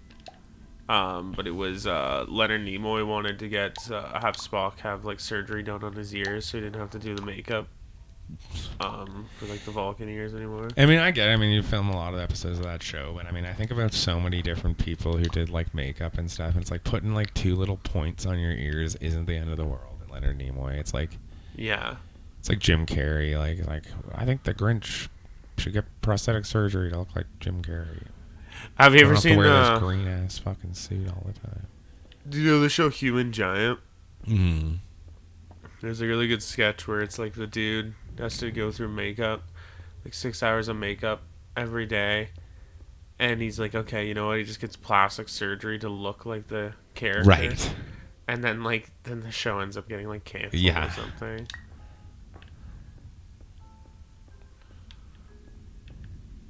But it was Leonard Nimoy wanted to get have Spock have like surgery done on his ears, so he didn't have to do the makeup for like the Vulcan ears anymore. I mean, I get it. I mean, you film a lot of episodes of that show, but I mean, I think about so many different people who did like makeup and stuff, and it's like putting like 2 little points on your ears isn't the end of the world. And Leonard Nimoy, it's like Jim Carrey. Like I think the Grinch should get prosthetic surgery to look like Jim Carrey. Have you Don't ever have to seen wear this green ass fucking suit all the time? Do you know the show Human Giant? Mm. There's a really good sketch where it's like the dude has to go through makeup, like 6 hours of makeup every day, and he's like, okay, you know what? He just gets plastic surgery to look like the character, Right? And then then the show ends up getting like canceled Yeah. or something.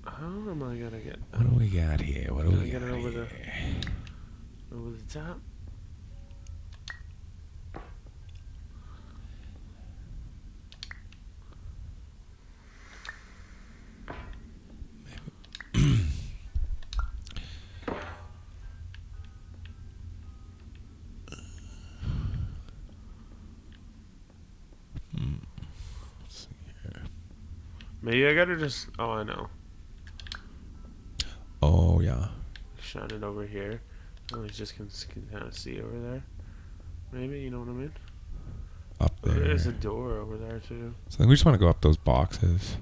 How am I gonna get? What do we got here? What do Can I we get got it over here? over the top? Let's see here. Maybe I gotta just. Oh, I know. Oh yeah. Shine it over here. Oh, you just can kind of see over there. Maybe, you know what I mean? Up there. There's a door over there too. So I think we just want to go up those boxes.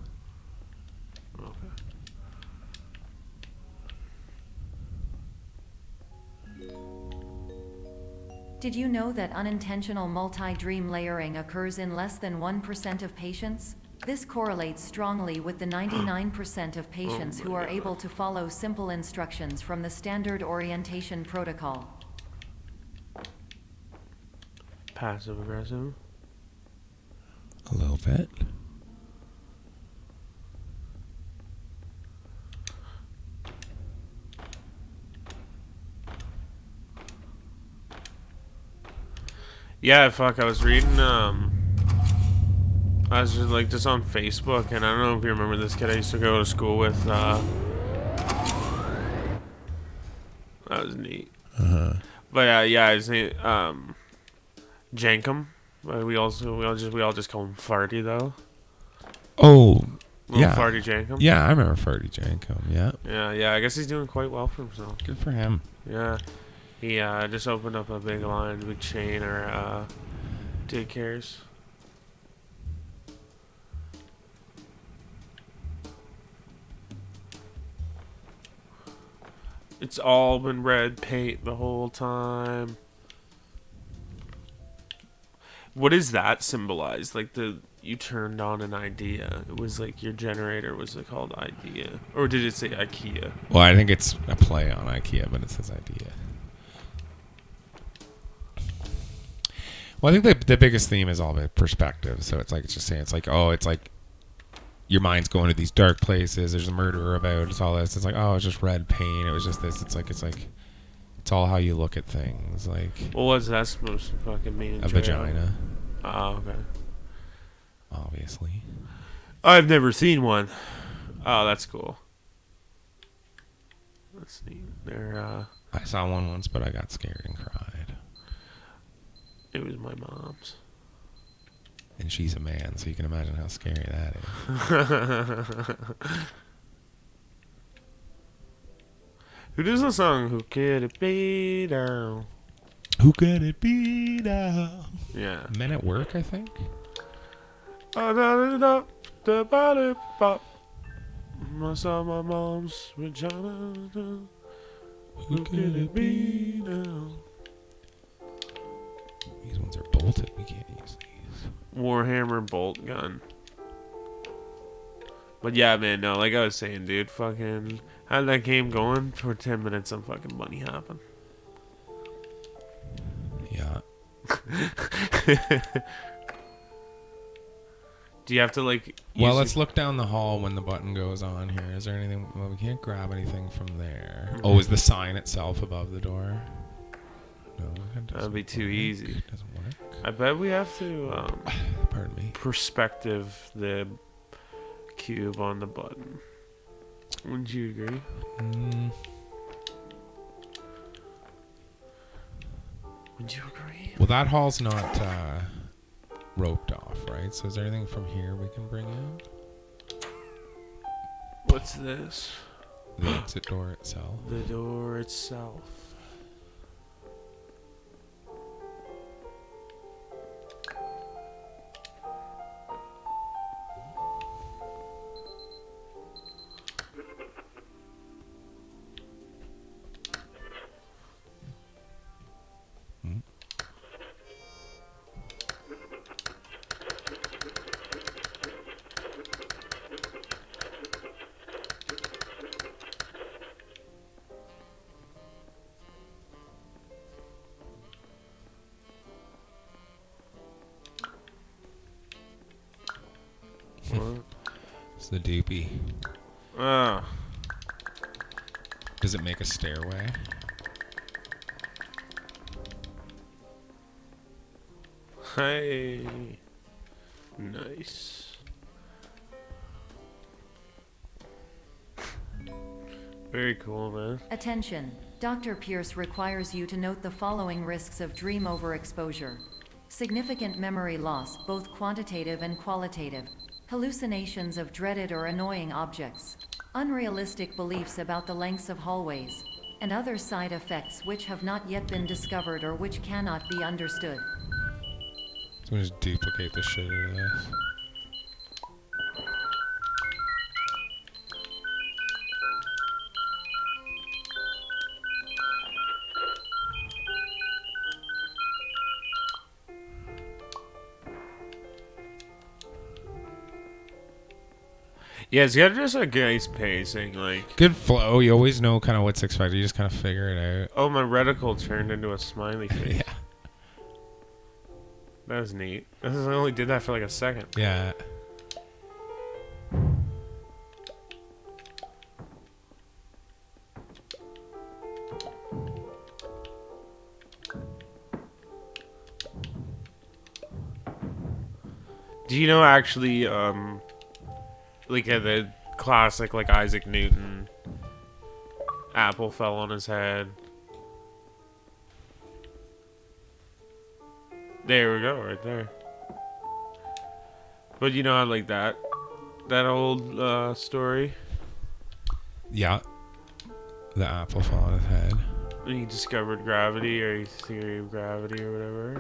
Okay. Did you know that unintentional multi-dream layering occurs in less than 1% of patients? This correlates strongly with the 99% of patients who are able to follow simple instructions from the standard orientation protocol. Passive aggressive. A little bit. Yeah, fuck. I was reading. I was just like just on Facebook, and I don't know if you remember this kid I used to go to school with. That was neat. But yeah, his name Jankum. We all just call him Farty though. Oh, Little yeah. Farty Jankum. Yeah, I remember Ferdy Jankum. Yeah. Yeah. I guess he's doing quite well for himself. Good for him. Yeah. He just opened up a big chain or daycares. It's all been red paint the whole time. What does that symbolize? Like you turned on an idea. It was like your generator was called idea, or did it say IKEA? Well, I think it's a play on IKEA, but it says idea. Well, I think the biggest theme is all about perspective. So it's just saying, it's like your mind's going to these dark places. There's a murderer about. It's all this. It's like, oh, it's just red paint. It was just this. It's like It's all how you look at things, like Well, what's that supposed to fucking mean? in a jail? vagina, Oh, okay. obviously. I've never seen one. Oh, that's cool. That's neat. I saw one once, but I got scared and cried. It was my mom's. And she's a man, so you can imagine how scary that is. Who does the song? Who could it be now? Who could it be now? Yeah. Men at Work, I think. I saw my mom's vagina. Who could it be now? These ones are bolted. We can't use these. Warhammer bolt gun. But yeah, man, no, like I was saying, dude, fucking had that game going for 10 minutes, some fucking bunny happened. Yeah. Do you have to like? Well, use let's look down the hall when the button goes on here. Is there anything? Well, we can't grab anything from there. Mm-hmm. Oh, is the sign itself above the door? No, that That'd doesn't be too work. easy. Doesn't work. I bet we have to Pardon me. perspective the cube on the button. Wouldn't you agree? Mm, Would you agree? well, that hall's not roped off, right? So is there anything from here we can bring in? What's this? The exit door itself. The door itself. What? It's the doopy. Oh. Does it make a stairway? Hey. Nice. Very cool, man. Attention. Dr. Pierce requires you to note the following risks of dream overexposure. Significant memory loss, both quantitative and qualitative. Hallucinations of dreaded or annoying objects. Unrealistic beliefs about the lengths of hallways. And other side effects which have not yet been discovered or which cannot be understood. So we just duplicate the shit out of this. Yeah, it's got just a nice pacing, like. Good flow. You always know kind of what's expected. You just kind of figure it out. Oh, my reticle turned into a smiley face. Yeah. That was neat. I only did that for like a second. Yeah. Do you know actually, like the classic, like Isaac Newton, apple fell on his head. There we go, right there. But you know how like that old story Yeah. The apple fell on his head. when he discovered gravity or theory of gravity or whatever.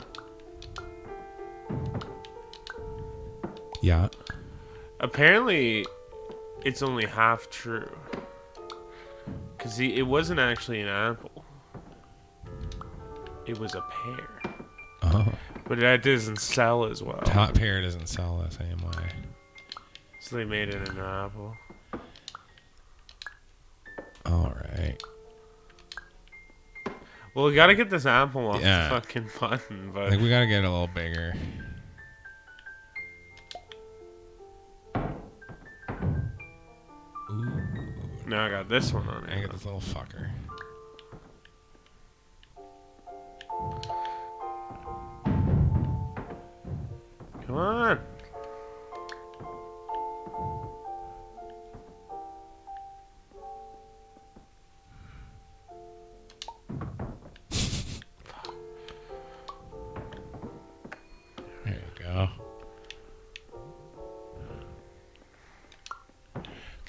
Yeah. Apparently, it's only half true. Cause it wasn't actually an apple. It was a pear. Oh. But that doesn't sell as well. Hot pear doesn't sell the same way. So they made it an apple. All right. Well, we gotta get this apple off Yeah. the fucking button, I but think we gotta get it a little bigger. Ooh. now I got this one on I it. get this little fucker.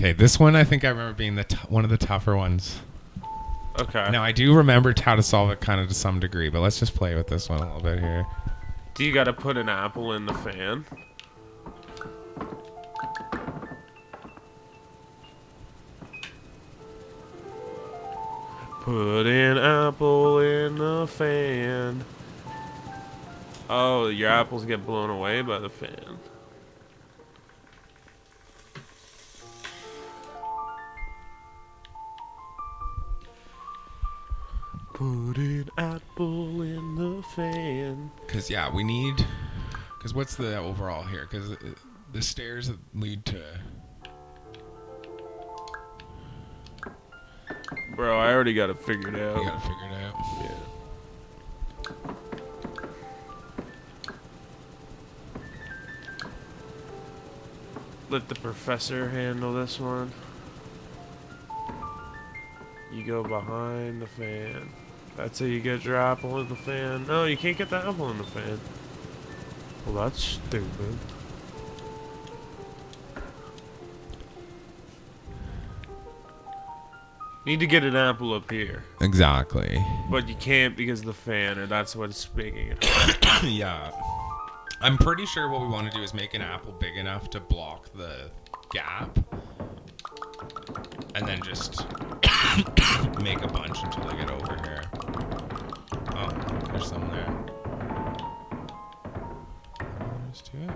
Okay, this one I think I remember being one of the tougher ones. Okay. Now I do remember how to solve it kind of to some degree, but let's just play with this one a little bit here. Do you gotta put an apple in the fan? Put an apple in the fan. Oh, your apples get blown away by the fan. Put an apple in the fan. Because, yeah, we need... Because what's the overall here? Because the stairs that lead to... Bro, I already got it figured out. You gotta figure it out. Yeah. Let the professor handle this one. You go behind the fan. That's how you get your apple in the fan. No, you can't get the apple in the fan. Well, that's stupid. Need to get an apple up here. Exactly. But you can't because of the fan, or that's what's making it. Yeah. I'm pretty sure what we want to do is make an apple big enough to block the gap. And then just make a bunch until they get over here. Oh, there's some there. Let's do it.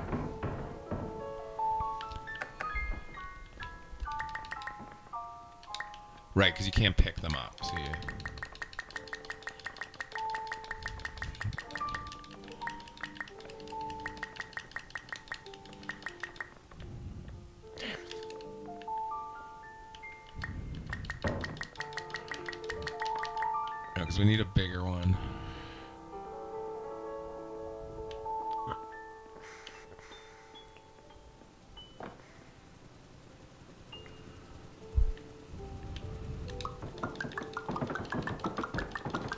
Right, because you can't pick them up, so you... Because we need a bigger one.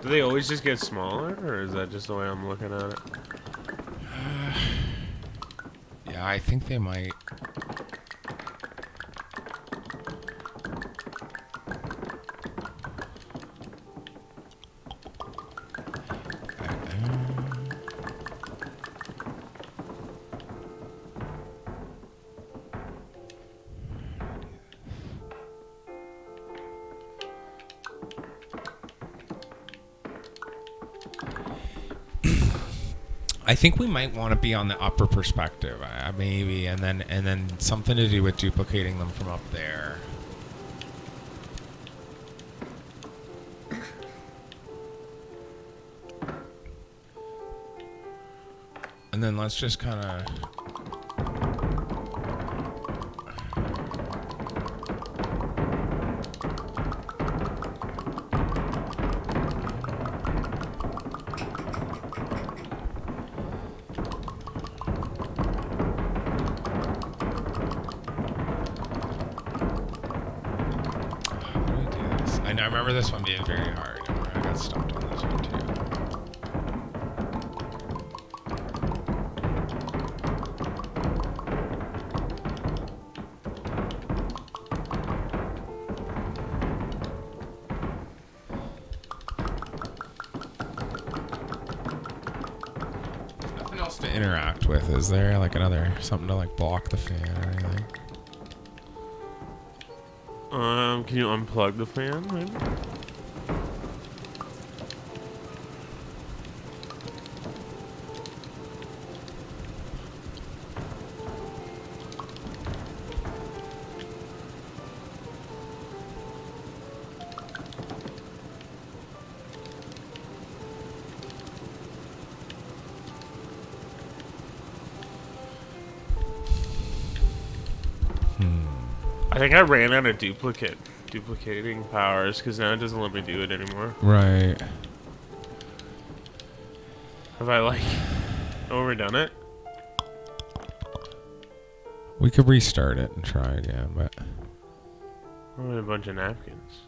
Do they always just get smaller, or is that just the way I'm looking at it? Yeah, I think they might. I think we might want to be on the upper perspective, maybe, and then something to do with duplicating them from up there. And then let's just kind of... I remember this one being very hard. I got stumped on this one too. Nothing else to interact with, is there? Like something to like block the fan or anything? Can you unplug the fan, maybe? I think I ran out of duplicating powers because now it doesn't let me do it anymore. Right. Have I like overdone it? We could restart it and try again, but... Oh, a bunch of napkins.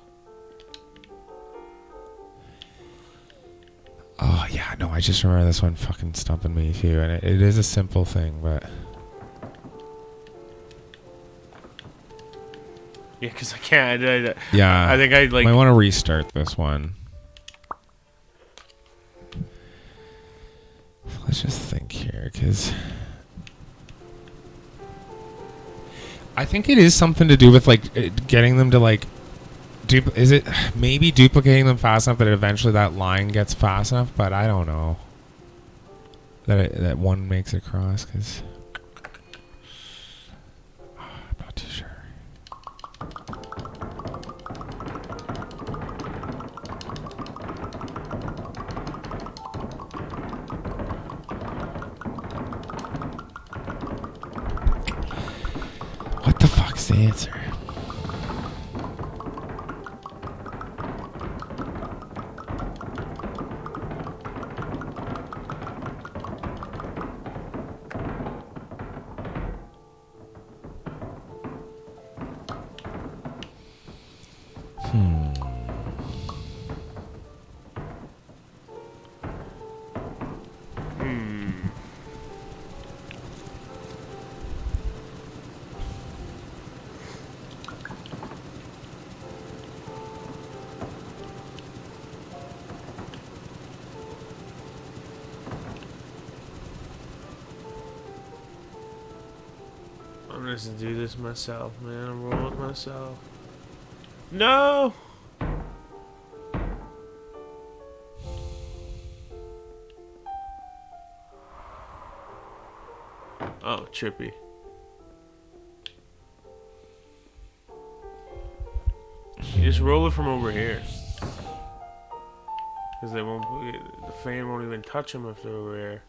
Oh, yeah, no, I just remember this one fucking stumping me too, and it is a simple thing, but... Yeah, because I can't. Yeah. I think I like. Might want to restart this one. Let's just think here, because I think it is something to do with like getting them to like. Is it maybe duplicating them fast enough that eventually that line gets fast enough? But I don't know that one makes it across, because I'm not too sure. What the fuck's the answer? I'm just gonna do this myself, man. I'm rolling myself. No. Oh, trippy. You just roll it from over here. Because they won't. The fan won't even touch them if they're over here.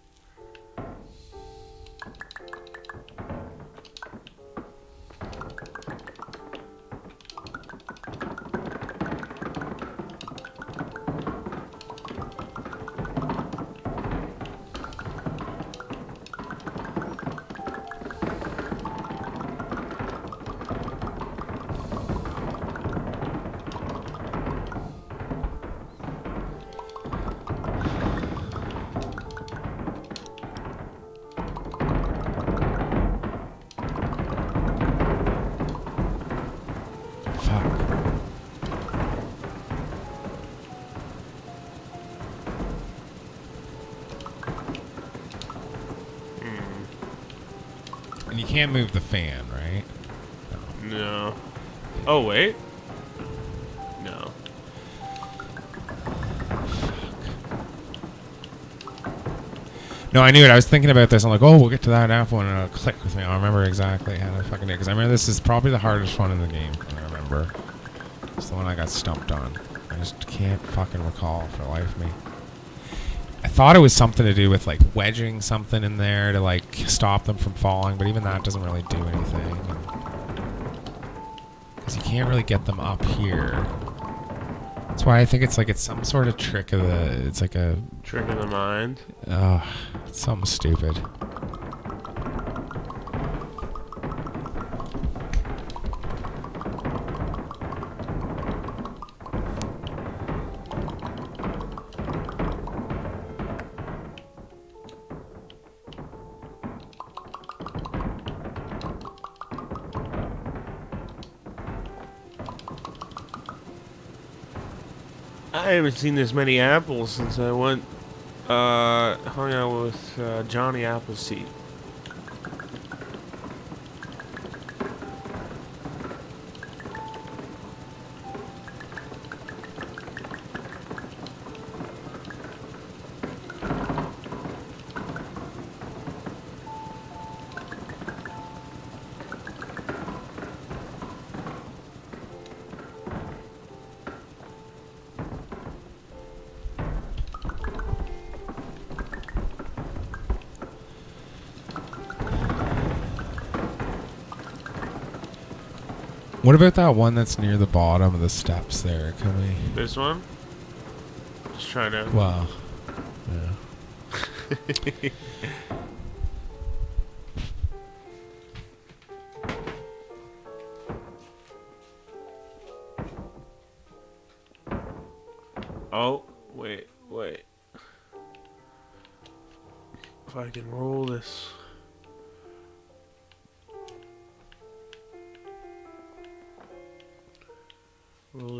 And you can't move the fan, right? No. Oh, wait. No. No, I knew it. I was thinking about this. I'm like, oh, we'll get to that after one, and it'll click with me. I'll remember exactly how to fucking do it. Because I remember this is probably the hardest one in the game. I remember. It's the one I got stumped on. I just can't fucking recall for the life of me. I thought it was something to do with like wedging something in there to like stop them from falling, but even that doesn't really do anything. Because you can't really get them up here. That's why I think it's like it's some sort of trick of the. It's like a trick of the mind. It's something stupid. I haven't seen this many apples since I went, hung out with Johnny Appleseed. What about that one that's near the bottom of the steps there? Can we? This one? Just trying to. Wow. Yeah. Oh, wait. If I can roll this.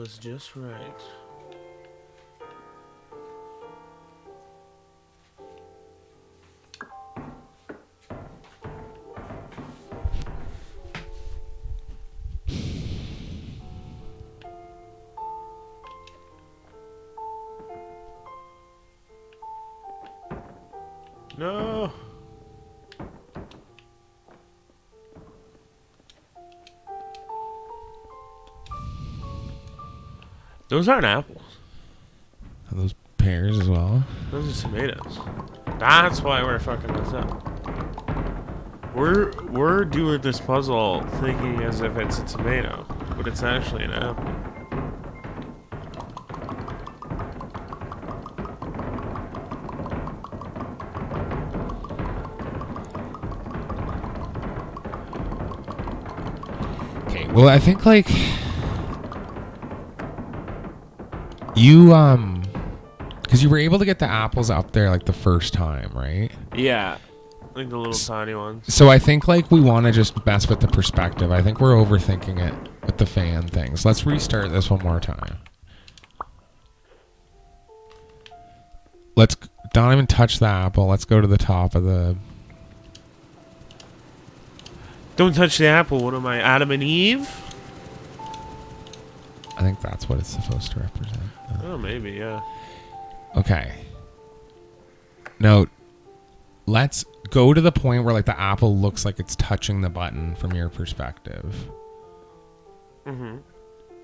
us just right. No. Those aren't apples. Are those pears as well? Those are tomatoes. That's why we're fucking this up. We're doing this puzzle thinking as if it's a tomato, but it's actually an apple. Okay, well, I think, like, you, because you were able to get the apples up there, like, the first time, right? Yeah, like the little tiny ones. So I think, like, we want to just mess with the perspective. I think we're overthinking it with the fan things. Let's restart this one more time. Don't even touch the apple. Let's go to the top of the... Don't touch the apple. What am I, Adam and Eve? I think that's what it's supposed to represent. Oh, maybe, yeah. Okay. Now, let's go to the point where, like, the apple looks like it's touching the button from your perspective. Mm-hmm.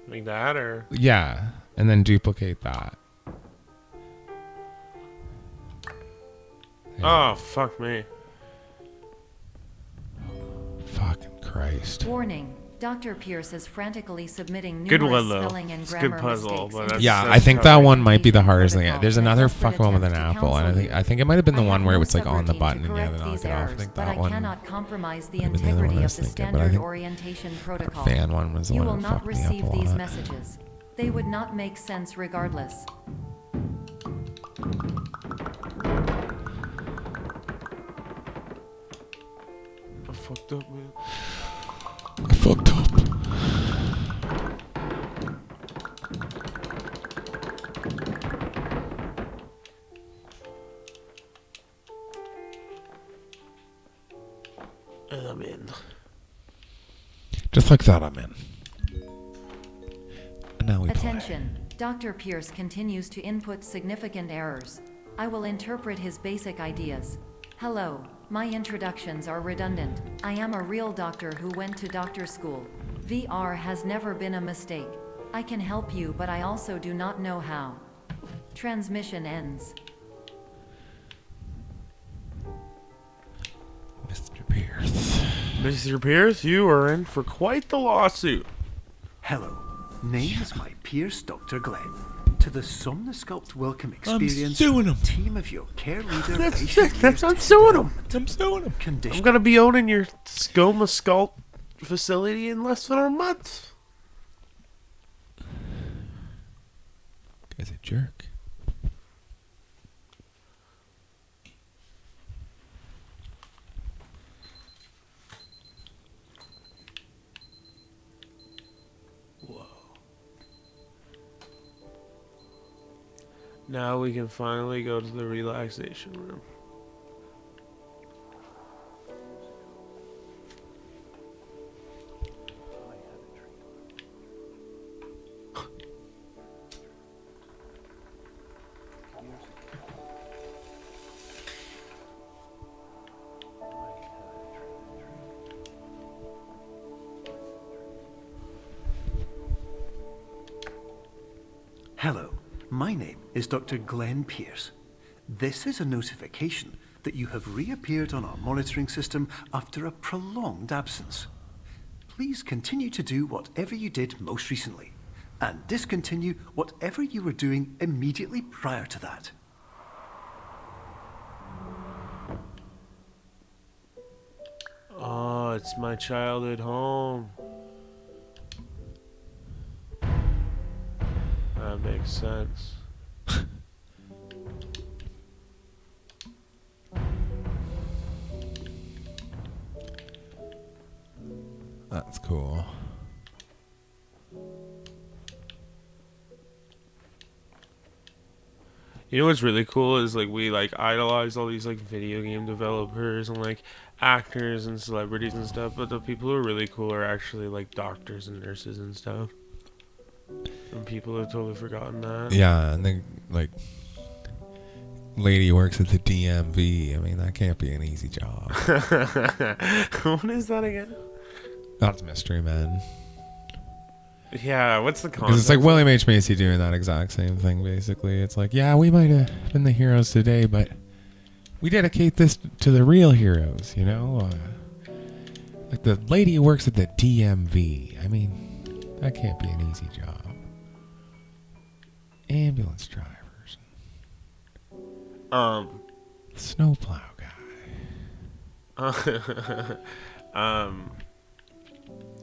Like that, or? Yeah, and then duplicate that. Oh, fuck me. Fucking Christ. Warning. Dr. Pierce is frantically submitting Good numerous one, though. spelling and It's a grammar good puzzle, mistakes. but into that's- Yeah, that's I think tough. that one might be the hardest thing. Protocol There's in a another desperate fucking one with an attempt to apple, and counsel you. I think it might have been the I one have where no it's like on the subroutine button to and you had correct to knock these it off. I errors, think but that I one. cannot compromise the might be the one I integrity of was the thinking, but I standard think orientation that protocol. fan one was the You one will that not fucked me up receive a these lot. messages. They would not make sense regardless. I fucked up, man. I fucked up. And I'm in. Just like that, I'm in. And now we play. Attention. Dr. Pierce continues to input significant errors. I will interpret his basic ideas. Hello, my introductions are redundant. I am a real doctor who went to doctor school. VR has never been a mistake. I can help you, but I also do not know how. Transmission ends. Mr. Pierce. Mr. Pierce, you are in for quite the lawsuit. Hello, name is my Pierce, Dr. Glenn. To the Somnosculpt Welcome Experience, suing him. team of your care leader, That's patient sick. That's, years I'm suing him. I'm suing him. I'm condition. gonna be owning your Scoma Sculpt facility in less than a month. Guy's a jerk. Now we can finally go to the relaxation room. Hello, my name is Dr. Glenn Pierce. This is a notification that you have reappeared on our monitoring system after a prolonged absence. Please continue to do whatever you did most recently, and discontinue whatever you were doing immediately prior to that. Oh, it's my childhood home. That makes sense. That's cool. You know what's really cool is like we like idolize all these like video game developers and like actors and celebrities and stuff, but the people who are really cool are actually like doctors and nurses and stuff. And people have totally forgotten that. Yeah, and then like lady works at the DMV. I mean, that can't be an easy job. What is that again? That's Mystery Men. Yeah, what's the concept? Because it's like William H. Macy doing that exact same thing, basically. It's like, yeah, we might have been the heroes today, but we dedicate this to the real heroes, you know? Like the lady who works at the DMV. I mean, that can't be an easy job. Ambulance drivers. Snowplow guy.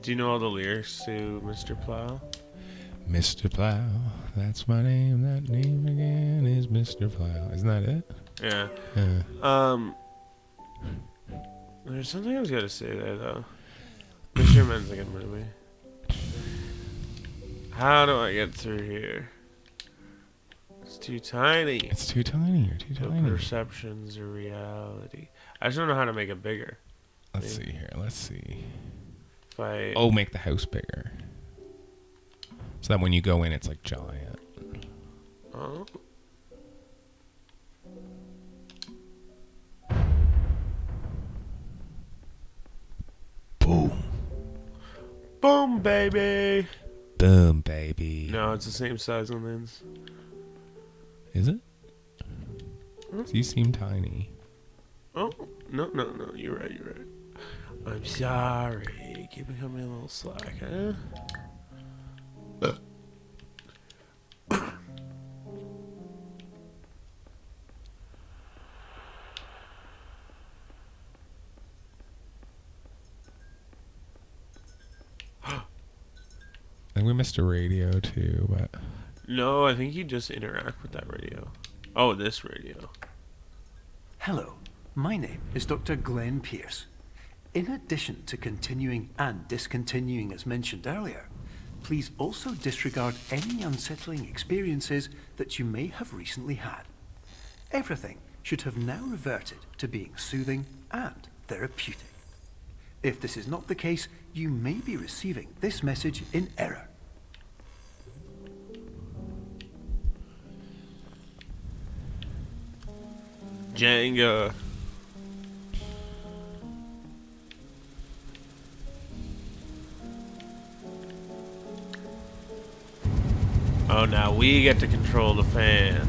Do you know all the lyrics to Mr. Plow? Mr. Plow, that's my name. That name again is Mr. Plow. Isn't that it? Yeah. Yeah. There's something I was gonna say there though. Mr. Men's a good movie. How do I get through here? It's too tiny. It's too tiny. You're too The tiny. perceptions are reality. I just don't know how to make it bigger. Let's see here. Let's see. If I Oh, make the house bigger. So that when you go in, it's like giant. oh. Boom. Boom, baby. Boom, baby. No, it's the same size on Lynn's. Is it? You seem tiny. Oh, no. You're right. I'm sorry. Keeping me a little slack, huh? I think we missed a radio too, but No, I think you just interact with that radio. Oh, this radio. Hello, my name is Dr. Glenn Pierce. In addition to continuing and discontinuing as mentioned earlier, please also disregard any unsettling experiences that you may have recently had. Everything should have now reverted to being soothing and therapeutic. If this is not the case, you may be receiving this message in error. Jenga. Oh, now we get to control the fan.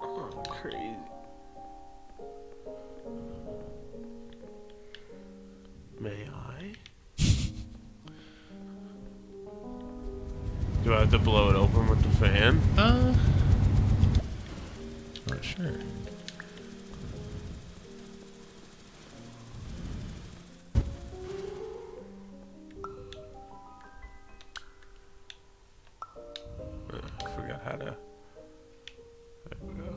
Oh, crazy. May I? Do I have to blow it open with the fan? not sure. I forgot how to. There we go.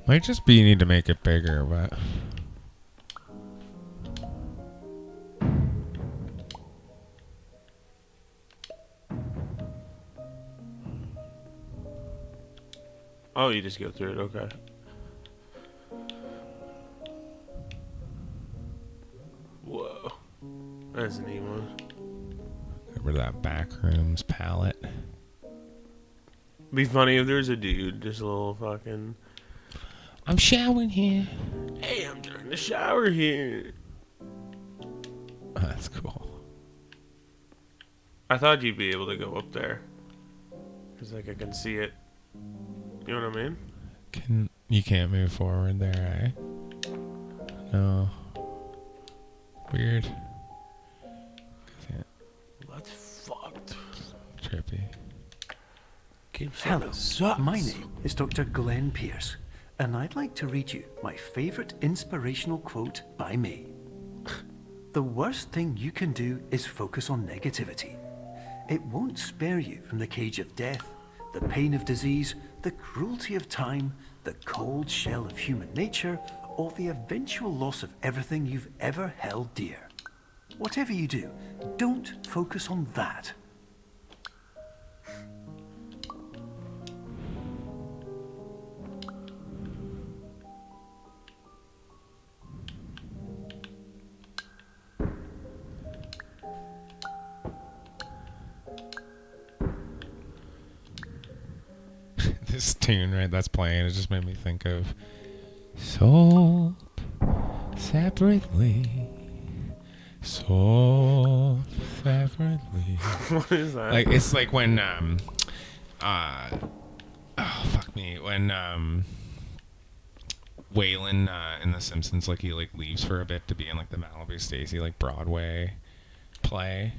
Might just be you need to make it bigger, but Oh, you just go through it. Okay. Whoa, that's a neat one. get rid of that backrooms palette. Be funny if there's a dude, just a little fucking. I'm showering here. Hey, I'm during the shower here. That's cool. I thought you'd be able to go up there, cause like I can see it. You know what I mean? You can't move forward there, eh? No. Weird. That's fucked. Trippy. Hello, my name is Dr. Glenn Pierce, and I'd like to read you my favorite inspirational quote by me. The worst thing you can do is focus on negativity. It won't spare you from the cage of death, the pain of disease, the cruelty of time, the cold shell of human nature, or the eventual loss of everything you've ever held dear. Whatever you do, don't focus on that. This tune, right, that's playing, it just made me think of sold separately. Sold separately. What is that? Like, it's like when, when, Waylon, in The Simpsons, like, he, like, leaves for a bit to be in, like, the Malibu Stacy, like, Broadway play.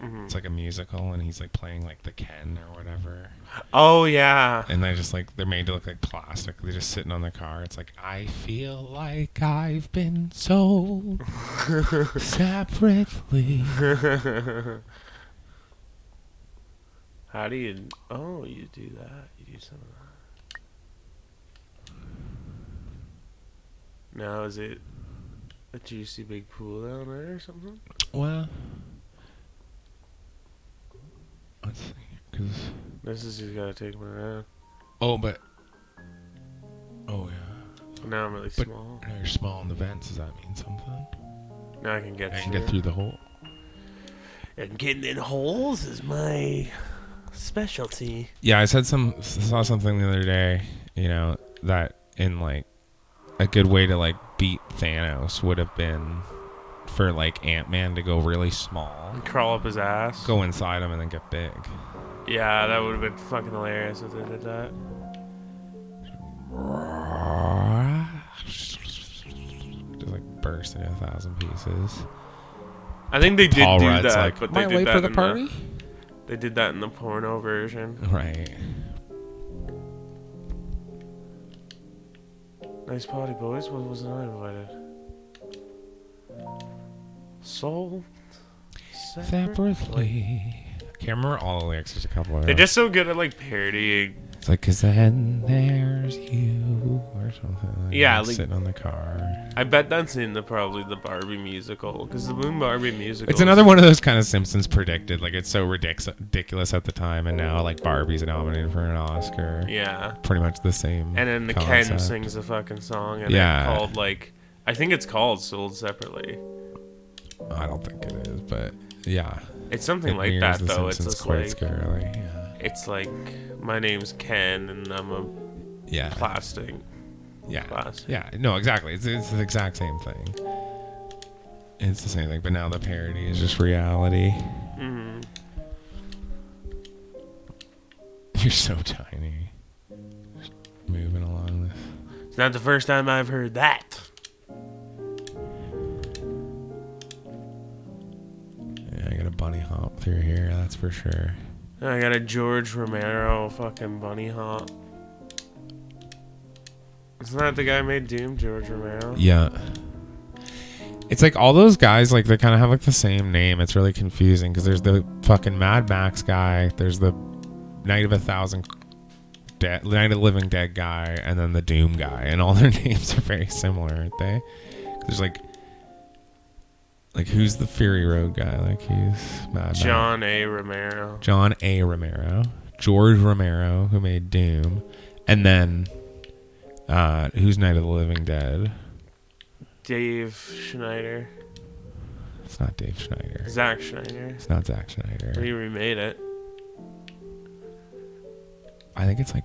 Mm-hmm. It's like a musical, and he's, like, playing, like, the Ken or whatever. Oh, yeah. And they're just like, they're made to look like plastic. They're just sitting on the car. It's like, I feel like I've been sold separately. How do you... Oh, you do that. You do some of that. Now, is it a juicy big pool down there or something? Well, let's see. Cause, This is just gotta take one out. oh, but... Oh, yeah. Now I'm really But small. now you're small in the vents. Does that mean something? Now I can get I can get through the hole. And getting in holes is my specialty. Yeah, I saw something the other day, you know, that in, like, a good way to, like, beat Thanos would have been for, like, Ant-Man to go really small, And crawl up his ass. go inside him, and then get big. Yeah, that would have been fucking hilarious if they did that. Just, like, burst into 1,000 pieces. I think they did Paul do Rudd's that, like, but they "Am I did late that for the in party?" They did that in the porno version. Right. Nice party, boys. What wasn't I invited? Soul Separately. Can't remember all the lyrics. There's a couple of They're them. just so good at like parodying. It's like, 'cause then there's you or something. Like Yeah, that, like- sitting on the car. I bet that's in probably the Barbie musical, because the Boom Barbie musical. It's another one of those kind of Simpsons predicted. Like, it's so ridiculous at the time, and now, like, Barbie's nominated for an Oscar. Yeah. Pretty much the same. And then the Ken concept. sings a fucking song, and Yeah. it's called like, I think it's called Sold Separately. I don't think it is, but yeah. It's something It like mirrors that the though. It's Simpsons just quite like, scarily. Yeah. it's like, my name's Ken, and I'm a Yeah. plastic. Yeah. Class. Yeah. No, exactly. It's the exact same thing. It's the same thing, but now the parody is just reality. Mm-hmm. You're so tiny. Just moving along this. It's not the first time I've heard that. Yeah, I got a bunny hop through here, that's for sure. I got a George Romero fucking bunny hop. Isn't that the guy who made Doom, George Romero? Yeah. It's like all those guys, like, they kind of have like the same name. It's really confusing because there's the fucking Mad Max guy, there's the Night of the Living Dead guy, and then the Doom guy, and all their names are very similar, aren't they? There's like who's the Fury Road guy? Like, he's Mad Max. John A. Romero. John A. Romero, George Romero, who made Doom, and then who's Night of the Living Dead? Dave Schneider. It's not Dave Schneider. Zack Schneider. It's not Zack Schneider. He remade it. I think it's like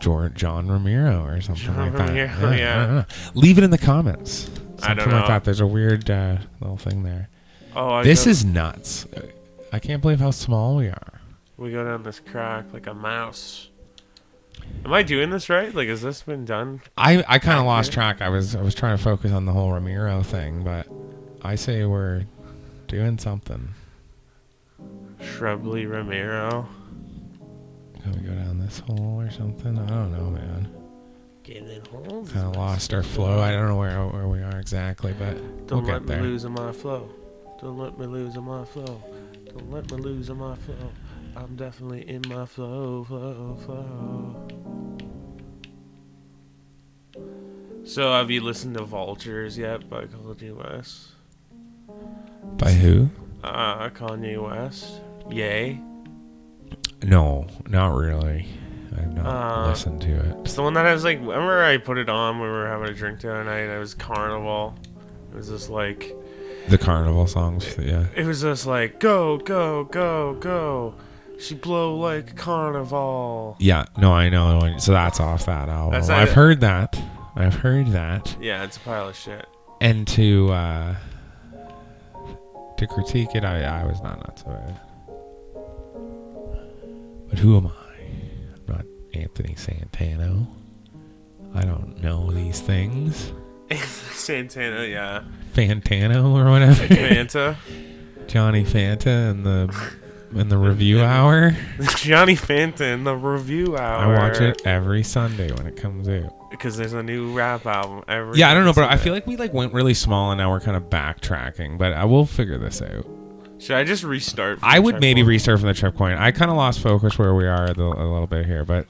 John Romero or something John like that. Romero, yeah. I don't know. Leave it in the comments. I Something don't like know. that. There's a weird little thing there. Oh, This is nuts. I can't believe how small we are. We go down this crack like a mouse. Am I doing this right? Like, has this been done? I kind of lost track. I was trying to focus on the whole Ramiro thing, but I say we're doing something. Shrubly Romero. Can we go down this hole or something? I don't know, man. Getting home. Kind of lost our flow. I don't know where we are exactly, but Don't we'll let get me there. lose on my flow. Don't let me lose on my flow. Don't let me lose on my flow. I'm definitely in my flow. So, have you listened to Vultures yet by Kanye West? By who? Kanye West. Yay. No, not really. I've not Uh, listened to it. It's the one that has like. Remember, I put it on when we were having a drink the other night. And it was Carnival. It was just like. The carnival songs, yeah. It was just like go, go, go, go. She blow like a carnival. Yeah, no, I know. So that's off that album. That's I've heard that. I've heard that. Yeah, it's a pile of shit. And to critique it, I was not nuts about it. But who am I? I'm not Anthony Santano. I don't know these things. Santana, yeah. Fantano or whatever. Fanta. Johnny Fanta and the review hour. Johnny Fanta in the review hour. I watch it every Sunday when it comes out. Because there's a new rap album every Yeah, I don't know, but I Sunday. feel like we went really small and now we're kind of backtracking. But I will figure this out. Should I just restart? I would maybe restart from the trip point. I kind of lost focus where we are a little bit here, but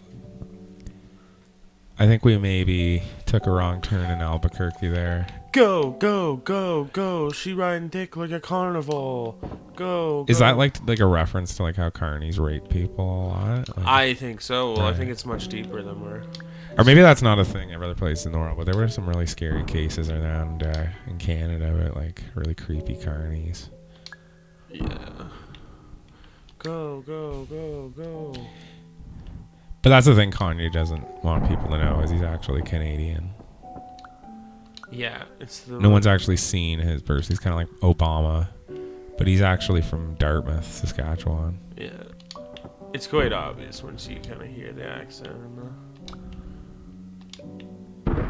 I think we maybe took a wrong turn in Albuquerque there. Go, go, go, go. She riding dick like a carnival. Go. Is go. that like a reference to like how carnies rape people a lot? Like, I think so. Well, I Right. think it's much deeper than we're. or maybe that's not a thing at other places in the world, but there were some really scary cases around in Canada with like really creepy carnies. Yeah. Go, go, go, go. But that's the thing Kanye doesn't want people to know is he's actually Canadian. Yeah, it's the. No one's actually seen his birth. He's kind of like Obama, but he's actually from Dartmouth, Saskatchewan. Yeah. It's quite obvious once you kind of hear the accent and the.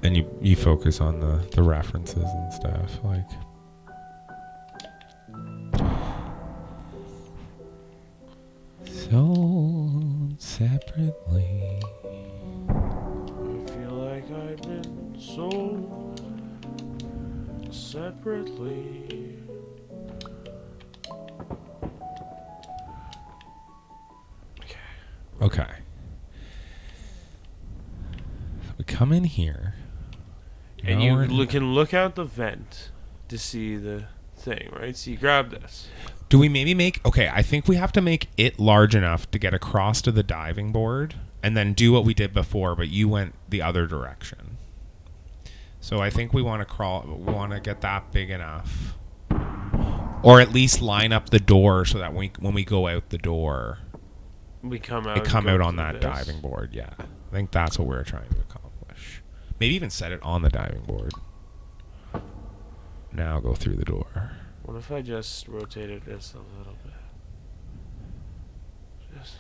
And you focus on the references and stuff. Like, sold separately. I feel like I've been sold separately. Okay. We come in here. And Now you we're- can look out the vent to see the thing, right? So you grab this. Do we maybe make... Okay, I think we have to make it large enough to get across to the diving board and then do what we did before, but you went the other direction. So I think we want to crawl... We want to get that big enough. Or at least line up the door so that when we go out the door, We come out. it come go out on through that this. diving board. Yeah. I think that's what we're trying to accomplish. Maybe even set it on the diving board. Now go through the door. What if I just rotated this a little bit? Just.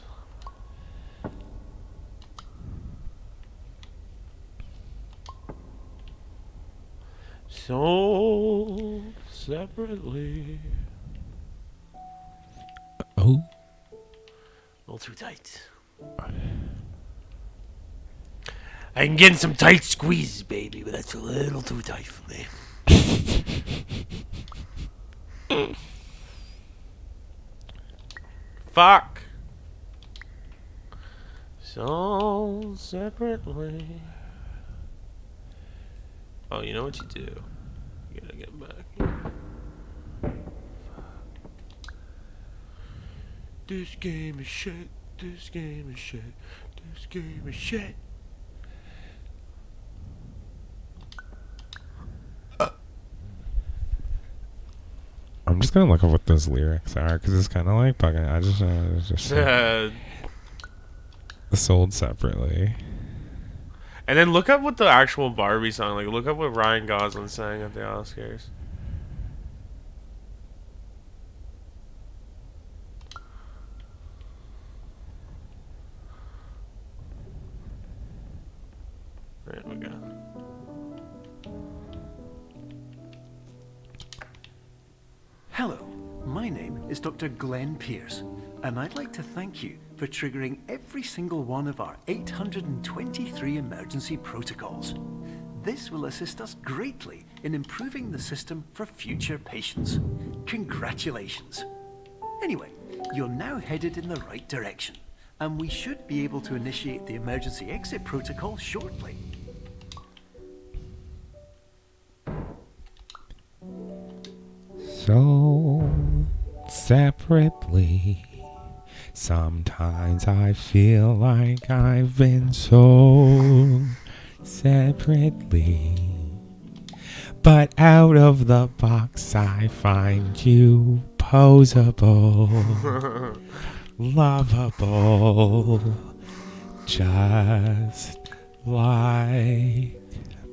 Sold separately. Oh. A little too tight. I can get in some tight squeezes, baby, but that's a little too tight for me. Fuck. Sold separately. Oh, you know what you do? You gotta get back here. This game is shit. This game is shit. This game is shit. I'm just gonna look up what those lyrics are because it's kind of like fucking. I just sold separately. And then look up what the actual Barbie song, like look up what Ryan Gosling sang at the Oscars. There we go. Hello, my name is Dr. Glenn Pierce, and I'd like to thank you for triggering every single one of our 823 emergency protocols. This will assist us greatly in improving the system for future patients. Congratulations. Anyway, you're now headed in the right direction, and we should be able to initiate the emergency exit protocol shortly. So separately, sometimes I feel like I've been sold separately, but out of the box I find you posable, lovable, just like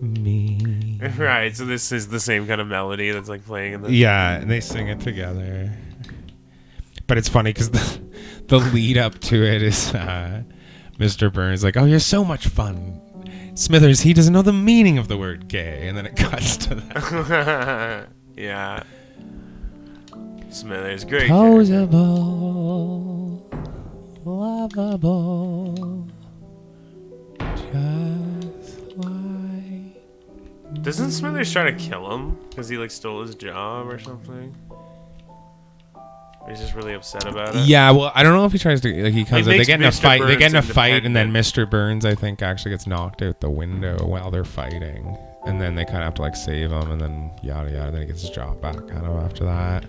me. Right, so this is the same kind of melody that's like playing in the... Yeah, and they sing it together. But it's funny because the lead up to it is Mr. Burns like, oh, you're so much fun. Smithers, he doesn't know the meaning of the word gay. And then it cuts to that. Yeah. Smithers, great. Posable, lovable, just like... Doesn't Smithers try to kill him because he like stole his job or something? Or he's just really upset about it. Yeah, well, I don't know if he tries to like he comes. It They makes get in a Mr. fight. They Burns get in a fight, and then independent. Mr. Burns, I think, actually gets knocked out the window while they're fighting, and then they kind of have to like save him, and then yada yada. Then he gets his job back, kind of after that.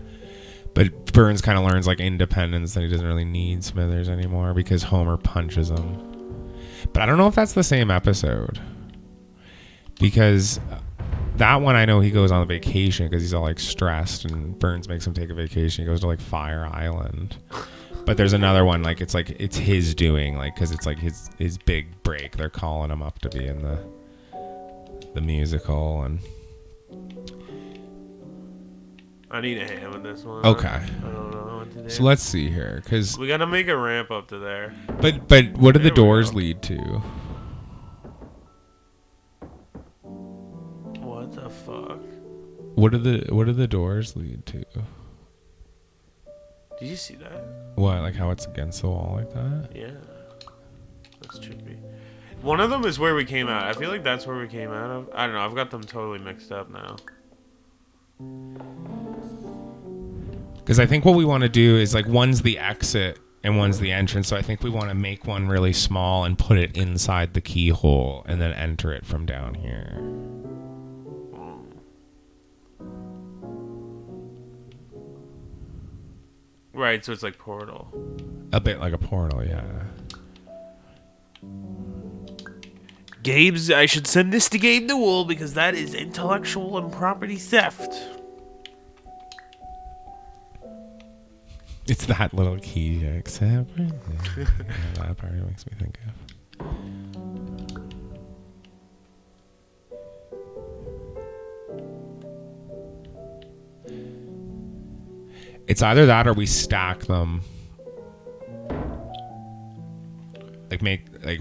But Burns kind of learns like independence that he doesn't really need Smithers anymore because Homer punches him. But I don't know if that's the same episode because that one I know he goes on a vacation because he's all like stressed, and Burns makes him take a vacation. He goes to like Fire Island. But there's another one like it's his doing, like because it's like his big break. They're calling him up to be in the musical, and I need a ham in this one. okay. I don't know what to do. So let's see here, because We gotta make a ramp up to there. but what do the There we doors go. lead to? What the fuck? What do the doors lead to? Did you see that? What, like how it's against the wall like that? Yeah. That's trippy. One of them is where we came out. I feel like that's where we came out of. I don't know. I've got them totally mixed up now. Because I think what we want to do is like one's the exit and one's the entrance. So I think we want to make one really small and put it inside the keyhole and then enter it from down here. Right, so it's like Portal. A bit like a portal, yeah. Gabe's, I should send this to Gabe Newell because that is intellectual and property theft. It's that little key, except yeah, that part makes me think of. It's either that or we stack them.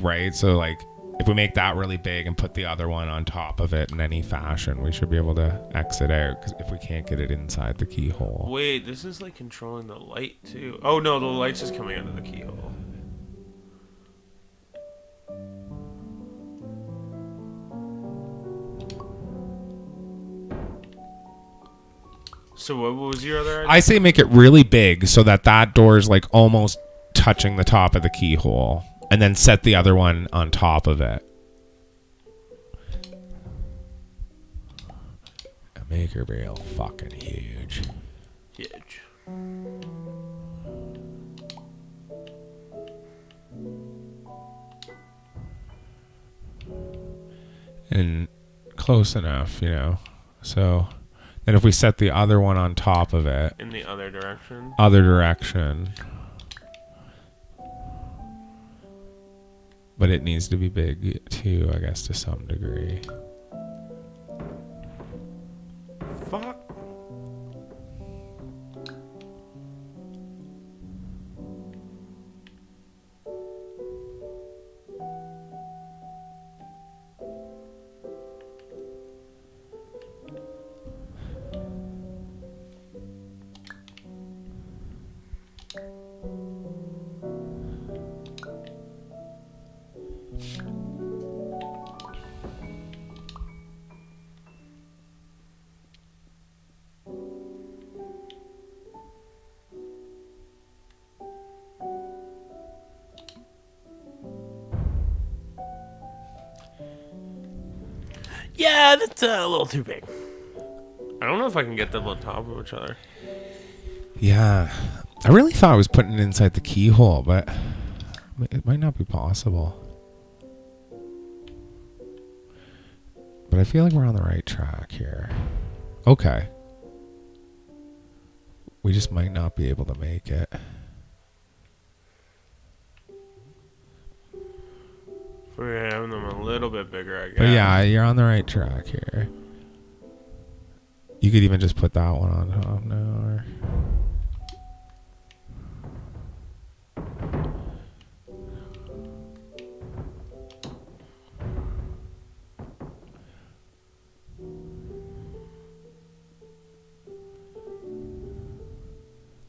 Right? So like if we make that really big and put the other one on top of it in any fashion, we should be able to exit out, because if we can't get it inside the keyhole. Wait, this is like controlling the light too. Oh no, the light's just coming out of the keyhole. So what was your other idea? I say make it really big so that door is like almost touching the top of the keyhole, and then set the other one on top of it. And make her real fucking huge. Huge. And close enough, you know. So then if we set the other one on top of it, In the other direction. other direction. But it needs to be big too, I guess, to some degree. Fuck. Yeah, that's a little too big. I don't know if I can get them on top of each other. Yeah. I really thought I was putting it inside the keyhole, but it might not be possible. But I feel like we're on the right track here. Okay. We just might not be able to make it. We're having them a little bit bigger, I guess. But yeah, you're on the right track here. You could even just put that one on top now. Or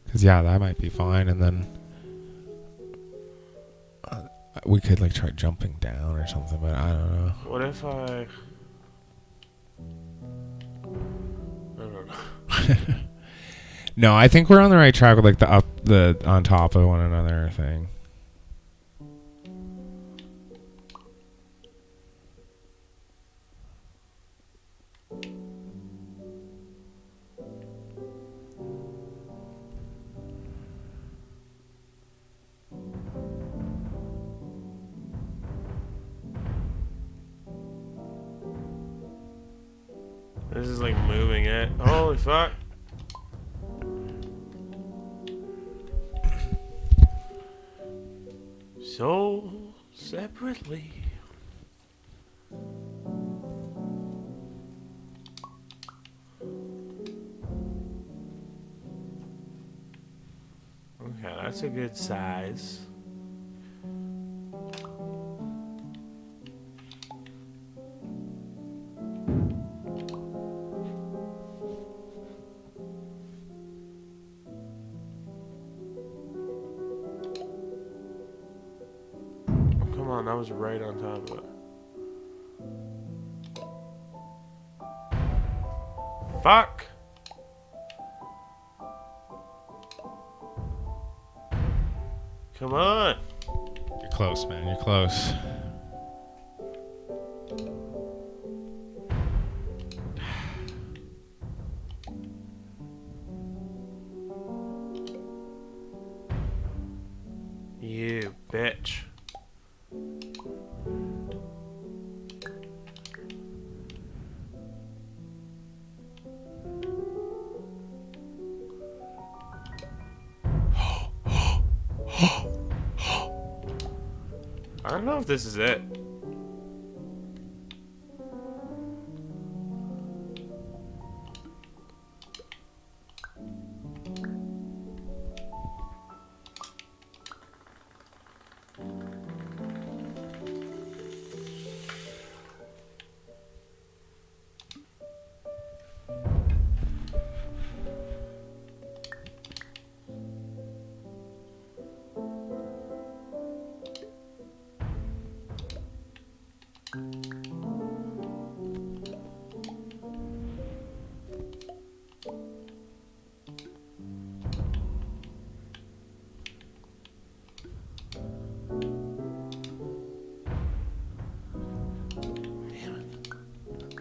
because yeah, that might be fine. And then we could like try jumping down or something, but I don't know. What if I don't know. No, I think we're on the right track with like the on top of one another thing. This is like moving it. Holy fuck. So separately. Okay, that's a good size. Come on, that was right on top of it. Fuck! Come on! You're close, man. You're close. You bitch. I don't know if this is it.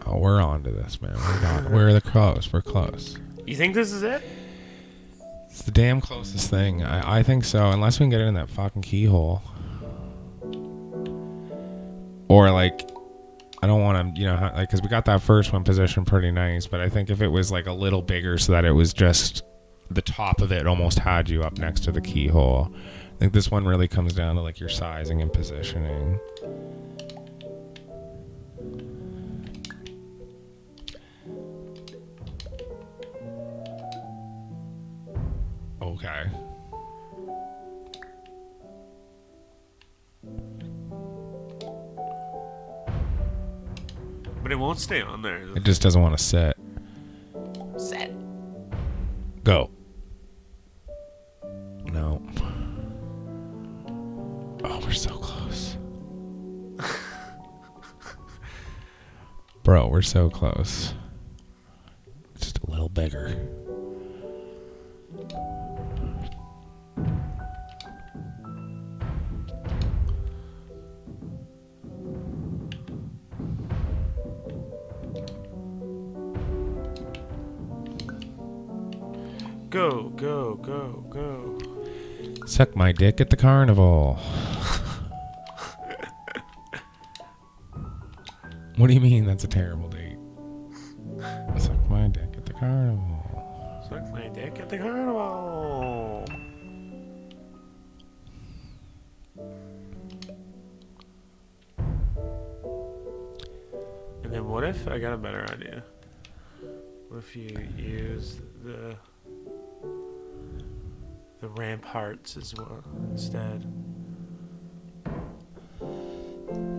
Oh, we're on to this, man. We're close. We're close. You think this is it? It's the damn closest thing. I think so. Unless we can get it in that fucking keyhole. Or like, I don't want to, you know, like, because we got that first one positioned pretty nice, but I think if it was like a little bigger so that it was just the top of it almost had you up next to the keyhole. I think this one really comes down to like your sizing and positioning. Okay. But it won't stay on there. It just doesn't want to sit. Set. Go. No. Oh, we're so close. Bro, we're so close. Just a little bigger. Go, go, go, go. Suck my dick at the carnival. What do you mean that's a terrible date? Suck my dick at the carnival. Suck my dick at the carnival. And then what if I got a better idea? What if you use the ramparts as well instead?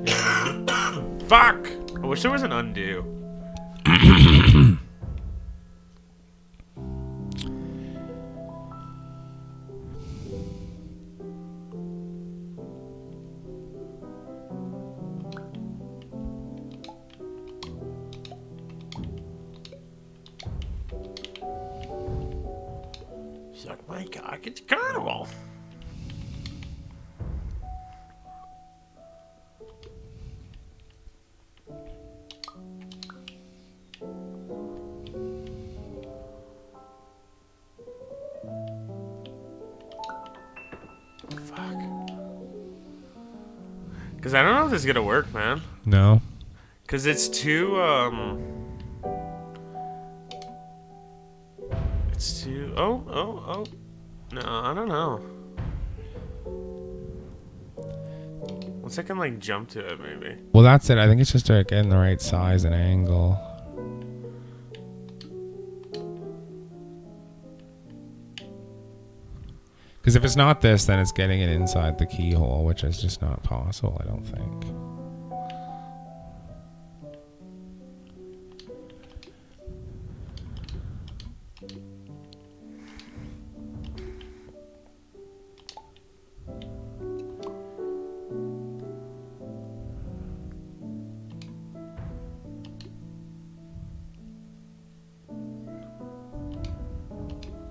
Yeah. Fuck! I wish there was an undo. Suck my cock, it's carnival. Fuck. Because I don't know if this is gonna work, man. No. Because it's too, It's too... Oh. No, I don't know. Once I can, like, jump to it, maybe. Well, that's it. I think it's just like getting the right size and angle. Because if it's not this, then it's getting it inside the keyhole, which is just not possible, I don't think.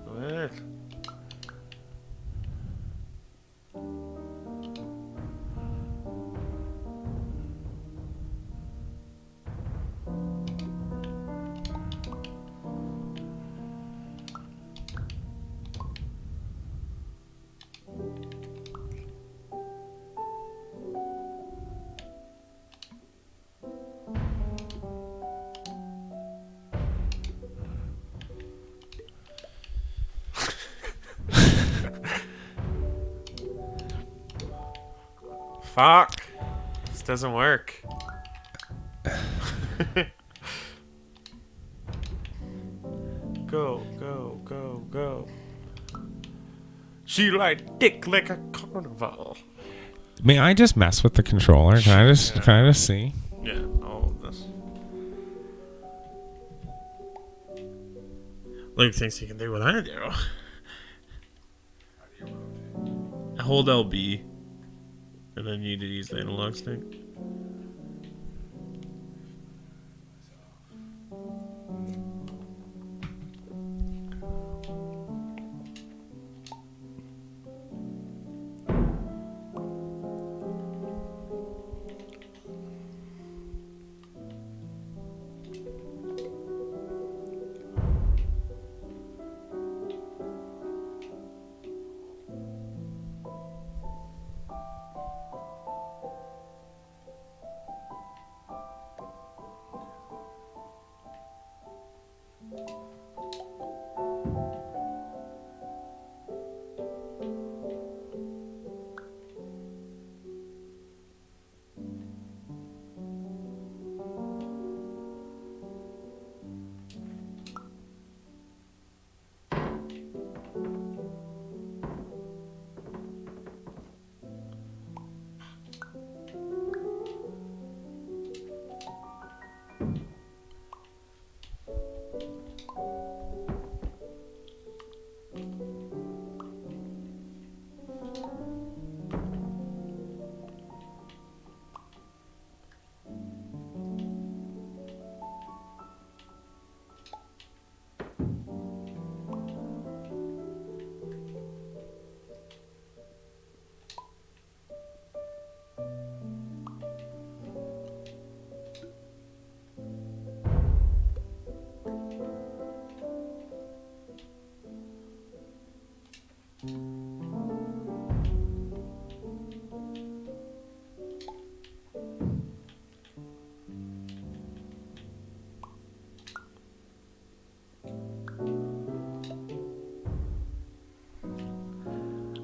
What? Fuck. This doesn't work. Go, go, go, go. She like dick like a carnival. May I just mess with the controller? Can I just see? Yeah, all of this. Luke thinks he can do what I do. Hold LB. And then you need to use the analog stick.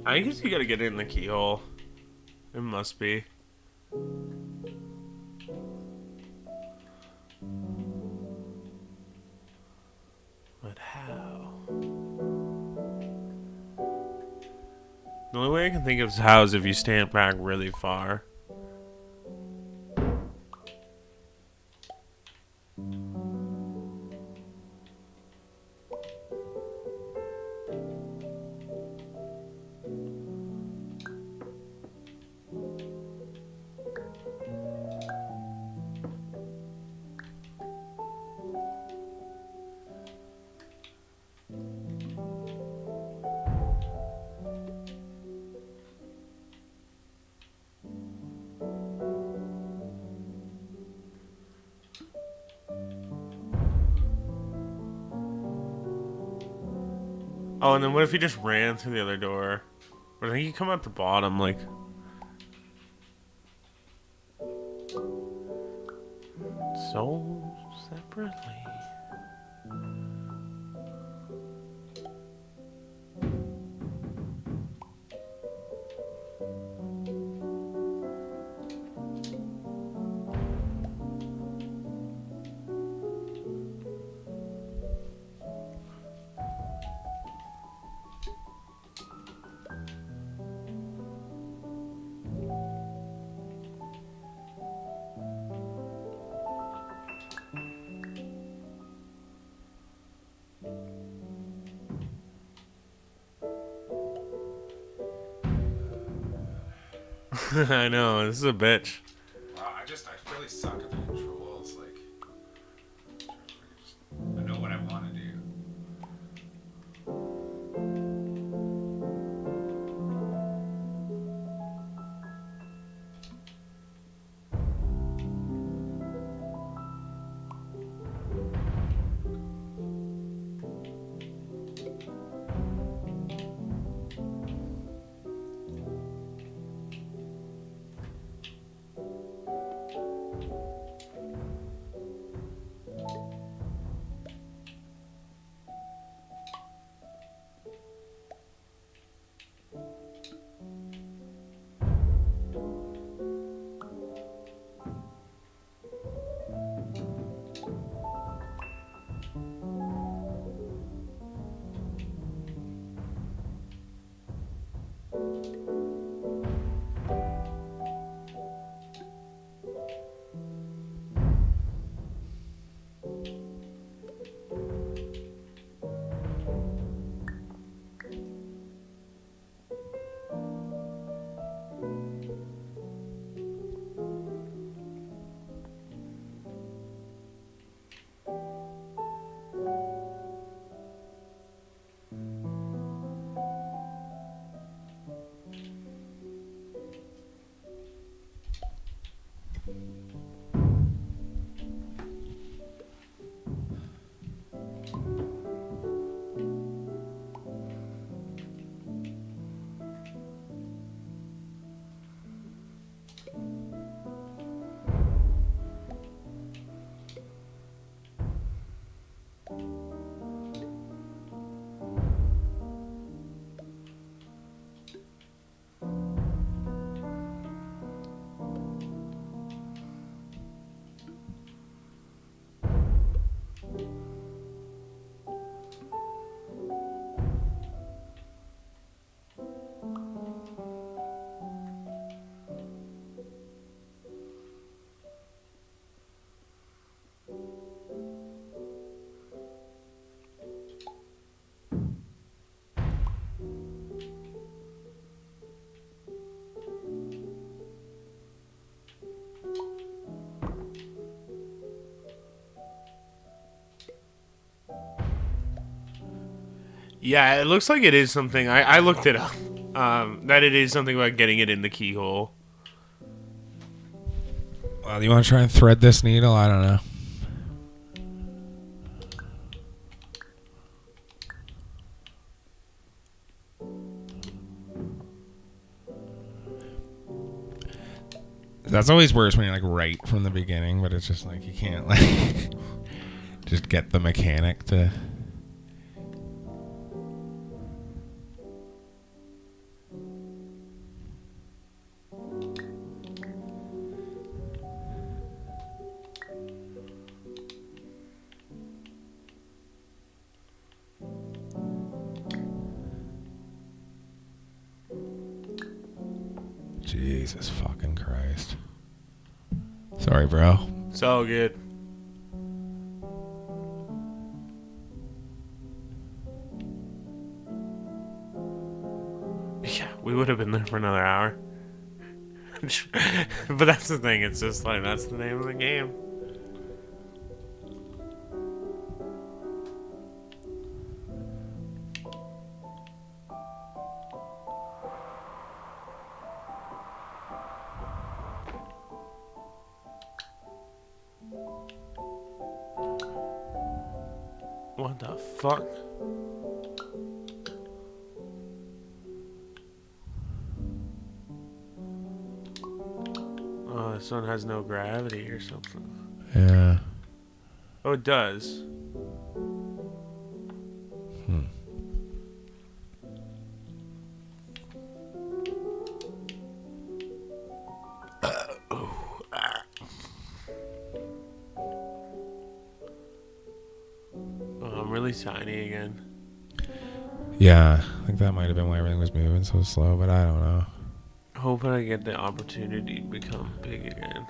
I guess you gotta get it in the keyhole. It must be. But how? The only way I can think of is how is if you stand back really far. Oh, and then what if you just ran through the other door? But I think you come out the bottom, like... so separately. I know, this is a bitch. Wow, I really suck at the controls. Like, I know what I want to do. Yeah, it looks like it is something. I looked it up. That it is something about getting it in the keyhole. Well, you want to try and thread this needle? I don't know. That's always worse when you're like right from the beginning, but it's just like you can't like just get the mechanic to. Jesus fucking Christ. Sorry, bro. It's all good. Yeah, we would have been there for another hour. But that's the thing, it's just like, that's the name of the game. What the fuck? Oh, this one has no gravity or something. Yeah. Oh, it does. Oh, I'm really tiny again. Yeah, I think that might have been why everything was moving so slow, but I don't know. Hoping I get the opportunity to become big again.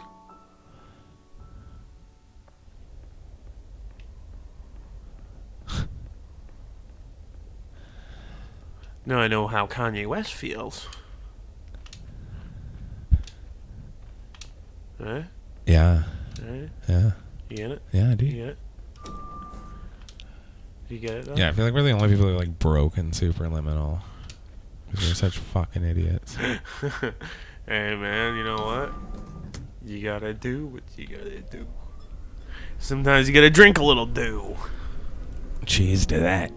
Now I know how Kanye West feels. Huh? Yeah. Huh? Yeah. You get it? Yeah, I do. You get it? You get it though? Yeah, I feel like we're the only people who like broke in Superliminal. Because we're such fucking idiots. Hey man, you know what? You gotta do what you gotta do. Sometimes you gotta drink a little dew. Cheers to that.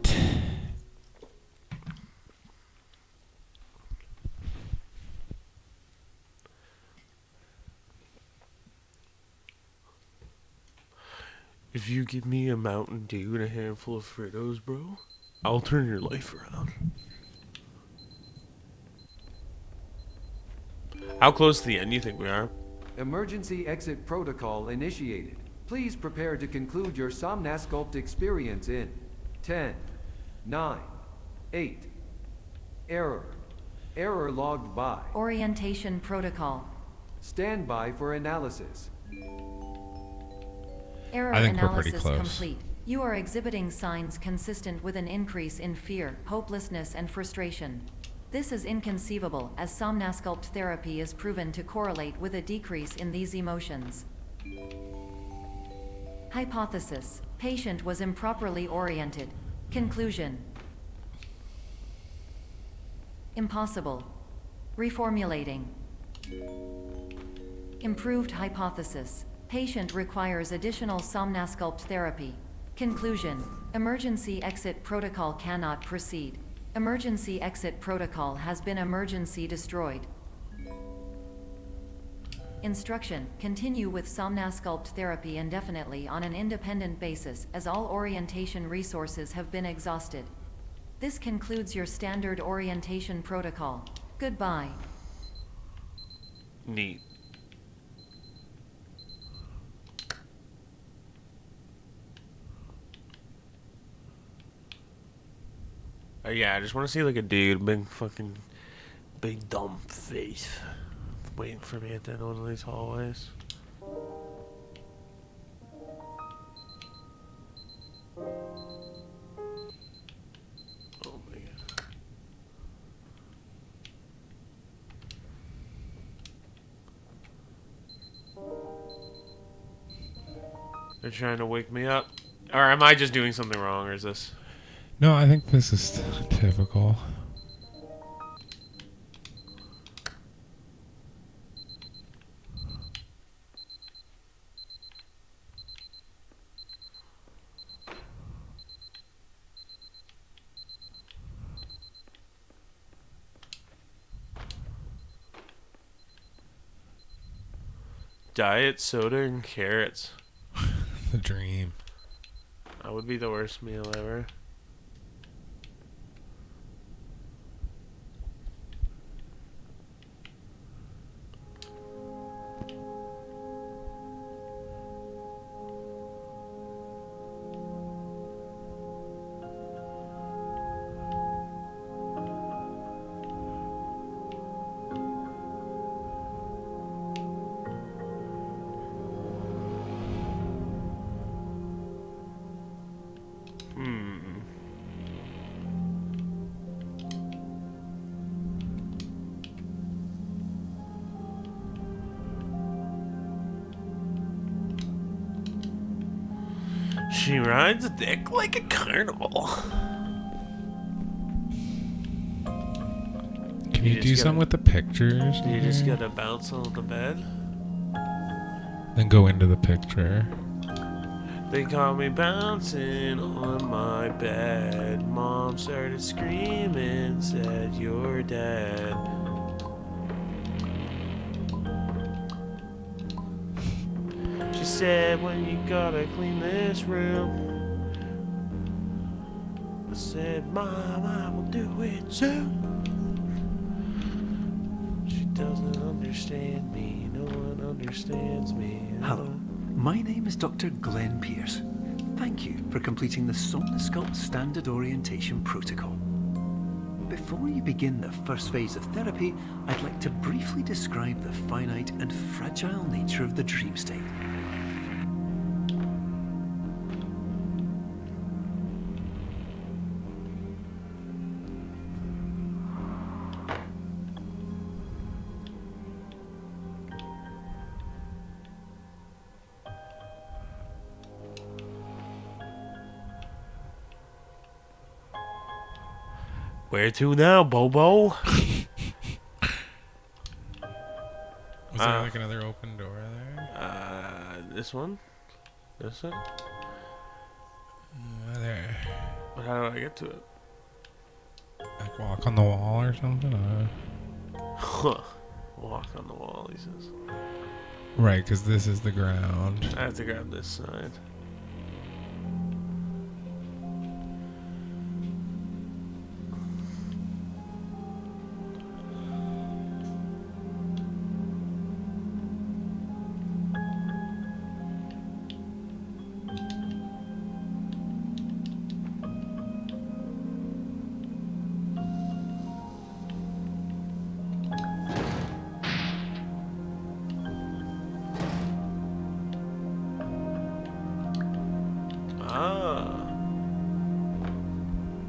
If you give me a Mountain Dew and a handful of Fritos, bro, I'll turn your life around. How close to the end do you think we are? Emergency exit protocol initiated. Please prepare to conclude your Somnasculpt experience in 10, 9, 8. Error. Error logged by. Orientation protocol. Stand by for analysis. Error I think we're pretty analysis close. complete. You are exhibiting signs consistent with an increase in fear, hopelessness, and frustration. This is inconceivable, as Somnasculpt therapy is proven to correlate with a decrease in these emotions. Hypothesis: patient was improperly oriented. Conclusion: impossible. Reformulating. Improved hypothesis: patient requires additional Somnasculpt therapy. Conclusion: emergency exit protocol cannot proceed. Emergency exit protocol has been emergency destroyed. Instruction: continue with Somnasculpt therapy indefinitely on an independent basis, as all orientation resources have been exhausted. This concludes your standard orientation protocol. Goodbye. Neat. Yeah, I just want to see like a dude, big dumb face, waiting for me at the end of one of these hallways. Oh my god. They're trying to wake me up. Or am I just doing something wrong, or is this... No, I think this is typical. diet soda and carrots. The dream. That would be the worst meal ever. She rides a dick like a carnival. Can You you, just do gotta- something with the pictures? You just here? gotta bounce on the bed. Then go into the picture. They caught me bouncing on my bed. Mom started screaming, said, "You're dead." She said, "When you gotta clean this room." I said, "Mom, I will do it soon." She doesn't understand me. No one understands me. Hello, my name is Dr. Glenn Pierce. Thank you for completing the Somnosculpt Standard Orientation Protocol. Before you begin the first phase of therapy, I'd like to briefly describe the finite and fragile nature of the dream state. Where to now, Bobo? Was there like another open door there? This one? This one? There. But how do I get to it? Like walk on the wall or something? Huh. Walk on the wall, he says. Right, because this is the ground. I have to grab this side.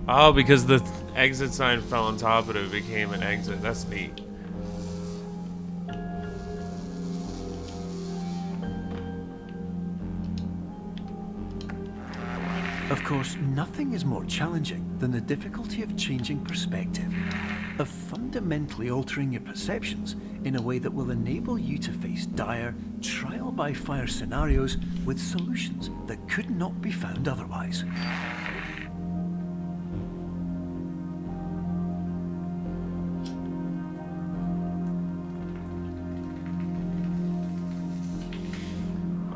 Oh, because the exit sign fell on top of it, it became an exit. That's neat. Of course, nothing is more challenging than the difficulty of changing perspective, of fundamentally altering your perceptions in a way that will enable you to face dire, trial-by-fire scenarios with solutions that could not be found otherwise.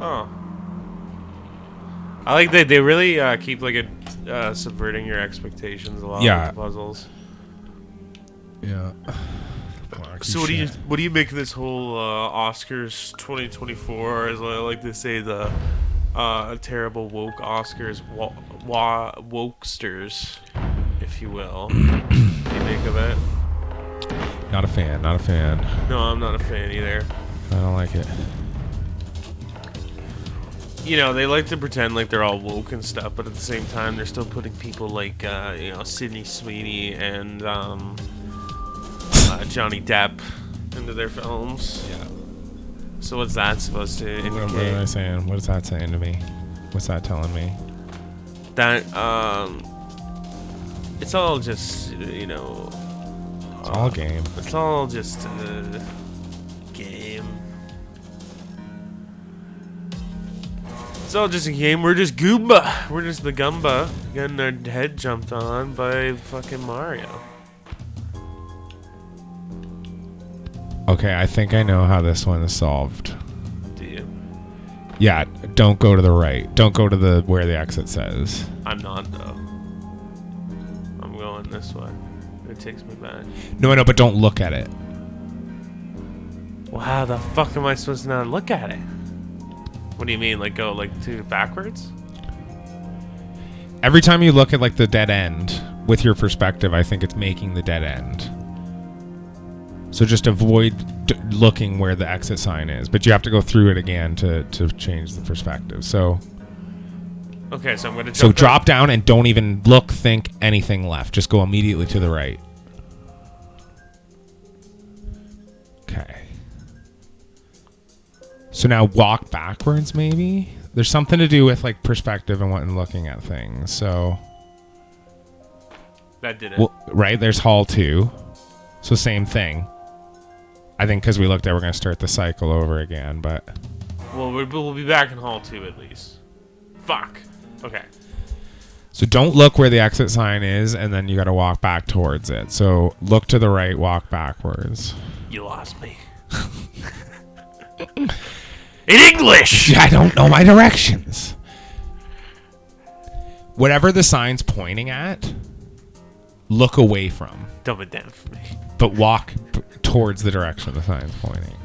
Oh. I like that they really keep like subverting your expectations a lot Yeah. with the puzzles. Yeah. So what do you make of this whole Oscars 2024, as I like to say, the terrible woke Oscars, wokesters, if you will? What do you make of it? Not a fan. Not a fan. No, I'm not a fan either. I don't like it. You know, they like to pretend like they're all woke and stuff, but at the same time, they're still putting people like, Sydney Sweeney and Johnny Depp into their films. Yeah. So what's that supposed to indicate? What am I saying? What is that saying to me? What's that telling me? That, it's all just, It's all a game. It's all just a game. It's all just a game. We're just Goomba. We're just the Gumba getting our head jumped on by fucking Mario. Okay, I think I know how this one is solved. Do Yeah, don't go to the right. Don't go to the where the exit says. I'm not though. I'm going this way. It takes me back. No, I know, but don't look at it. Well, how the fuck am I supposed to not look at it? What do you mean, like go like to backwards? Every time you look at like the dead end with your perspective, I think it's making the dead end. So just avoid looking where the exit sign is, but you have to go through it again to change the perspective. So Okay, so I'm gonna so jump drop down and don't even look, think anything left. Just go immediately to the right. Okay. So now walk backwards, maybe? There's something to do with like perspective and what and looking at things. So That did it. well, right, there's hall 2. So same thing. I think because we looked at, we're going to start the cycle over again, but Well, we'll be back in hall 2 at least. Fuck. Okay. so don't look where the exit sign is, and then you got to walk back towards it. So look to the right, walk backwards. You lost me. In English! I don't know my directions. Whatever the sign's pointing at, look away from, Dumb it down for me. but walk towards the direction the sign's pointing.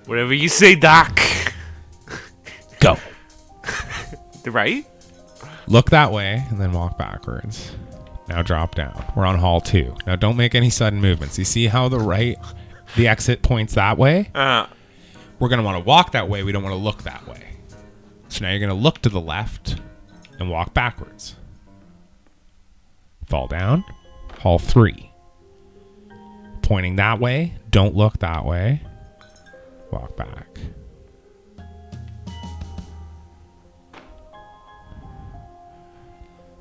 Whatever you say, Doc. Go. Right? Look that way and then walk backwards. Now drop down. We're on hall 2. Now don't make any sudden movements. You see how the exit points that way? We're going to want to walk that way. We don't want to look that way. So now you're going to look to the left and walk backwards. Fall down. Hall 3. Pointing that way. Don't look that way. Walk back.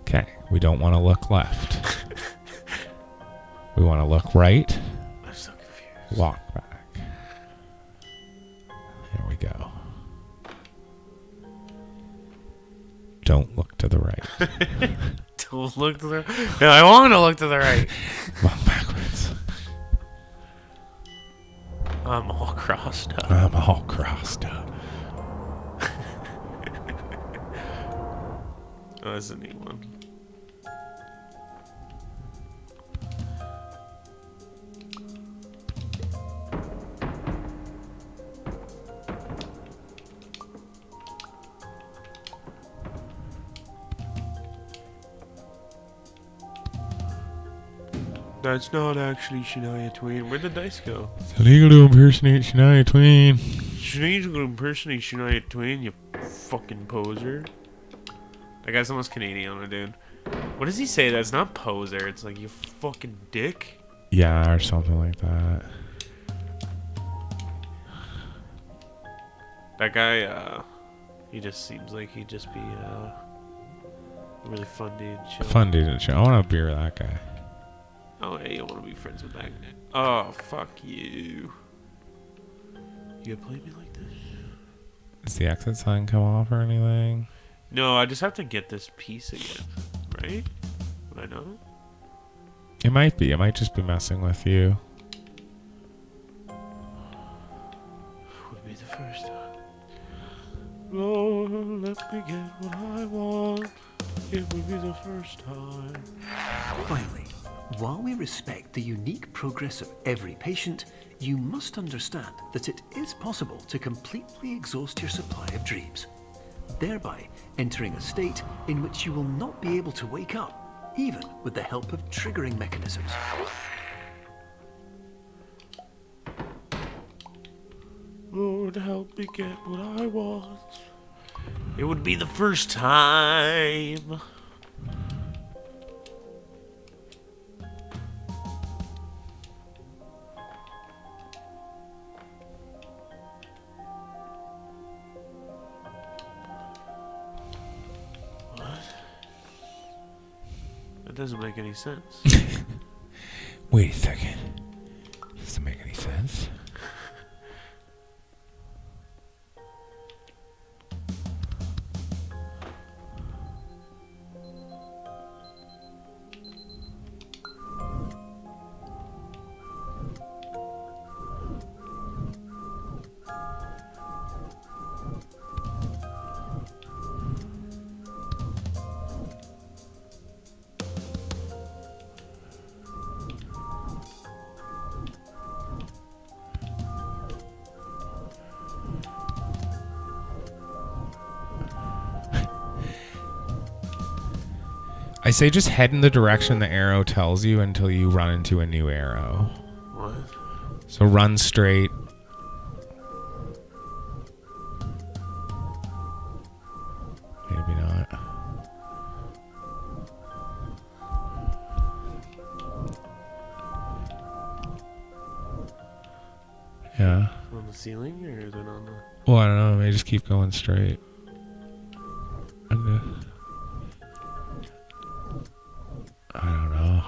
Okay, we don't want to look left. We want to look right. I'm so confused. Walk back. There we go. Don't look to the right. Don't look to the right. No, I want to look to the right. Walk backwards. I'm all crossed up. I'm all crossed up. Oh, that's a neat one. That's not actually Shania Twain. Where'd the dice go? It's illegal to impersonate Shania Twain. Shania's gonna impersonate Shania Twain, you fucking poser. That guy's almost Canadian, dude. What does he say? That's not poser. It's like, you fucking dick. Yeah, or something like that. That guy, he just seems like he'd just be, really fun dude. Chill. Fun dude to show. I want a beer with that guy. Oh, hey, you want to be friends with that guy? Oh, fuck you. You gonna play me like this? Does the exit sign come off or anything? No, I just have to get this piece again, right? Would I know? It might be. It might just be messing with you. Would be the first time. Lord, let me get what I want. It would be the first time. Finally, while we respect the unique progress of every patient, you must understand that it is possible to completely exhaust your supply of dreams, thereby entering a state in which you will not be able to wake up, even with the help of triggering mechanisms. Lord, help me get what I want. It would be the first time. That doesn't make any sense. Wait a second. Does it make any sense? I say just head in the direction the arrow tells you until you run into a new arrow. What? So run straight. Maybe not. Yeah. On the ceiling or is it on the... Well, I don't know. Maybe just keep going straight. Okay. I don't know.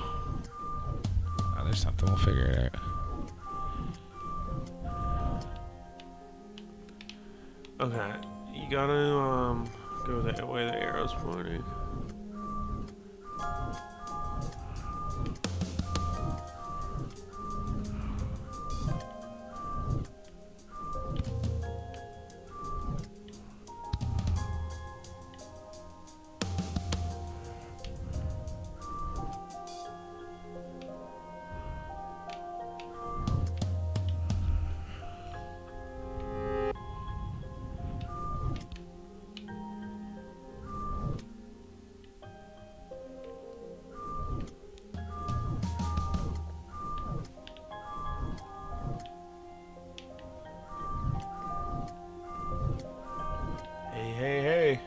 Oh, there's something. We'll figure it out. Okay. You gotta, go that way the arrow's pointing. Hey.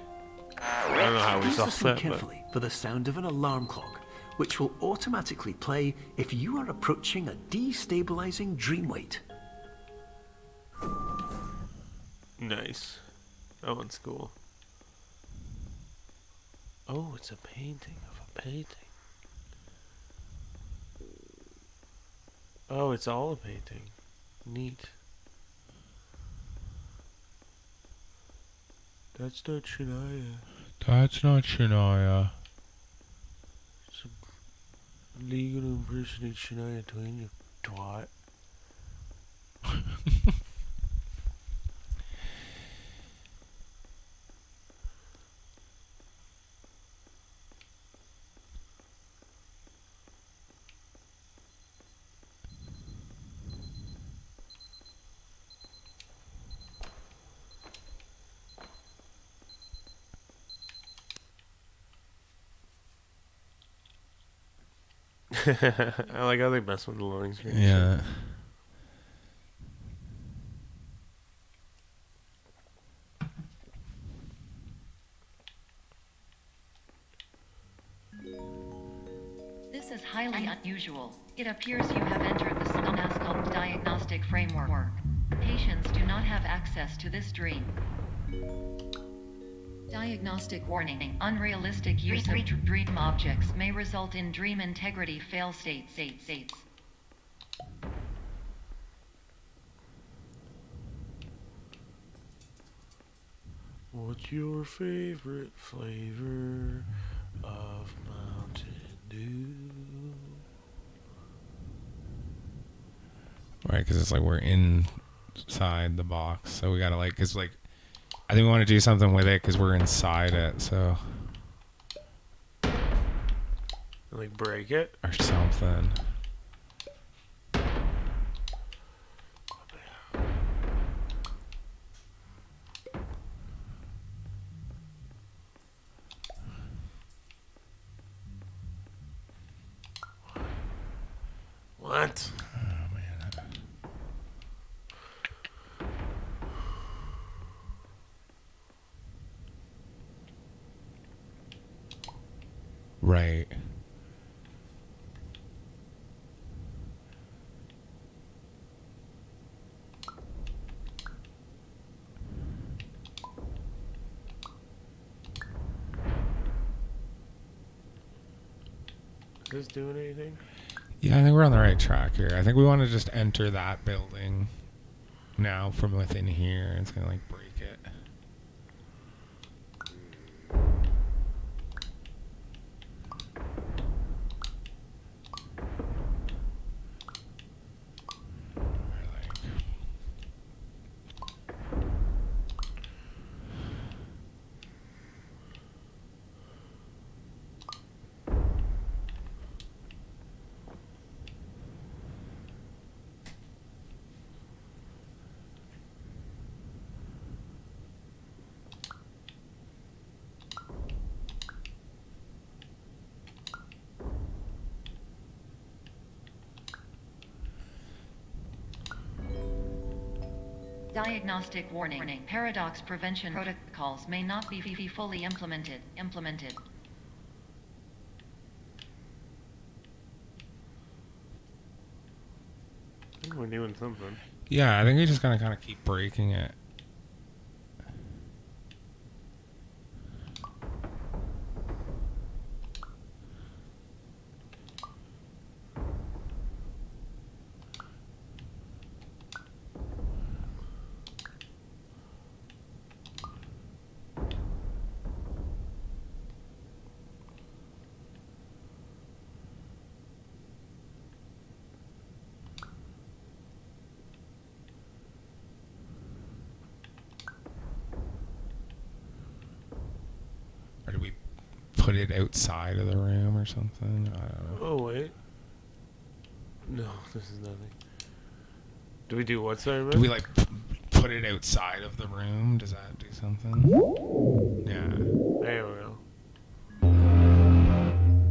I don't know how we Please saw listen that, but... carefully for the sound of an alarm clock, which will automatically play if you are approaching a destabilizing dream weight. Nice. That one's cool. Oh, it's a painting of a painting. Oh, it's all a painting. Neat. That's not Shania. That's not Shania. It's a legal impersonate Shania Twain, you twat. I like how they mess with the loading screen. Yeah. This is highly unusual. It appears you have entered the Somnasculpt diagnostic framework. Patients do not have access to this dream. Diagnostic warning. Unrealistic use of dream objects may result in dream integrity fail states. What's your favorite flavor of Mountain Dew? Right, because it's like we're inside the box, so we gotta like, cause like, I think we want to do something with it because we're inside it, so Like break it? or something. What? Oh man. Right. Is this doing anything? Yeah, I think we're on the right track here. I think we want to just enter that building now from within here. It's gonna like break it. Or like, Diagnostic warning. Paradox prevention protocols may not be fully implemented. I think we're doing something. Yeah, I think we just gotta kind of keep breaking it. Or do we put it outside of the room or something? I don't know. Oh, wait. No, this is nothing. Do we do what, sorry, man? Do we like put it outside of the room? Does that do something? Yeah. There we go.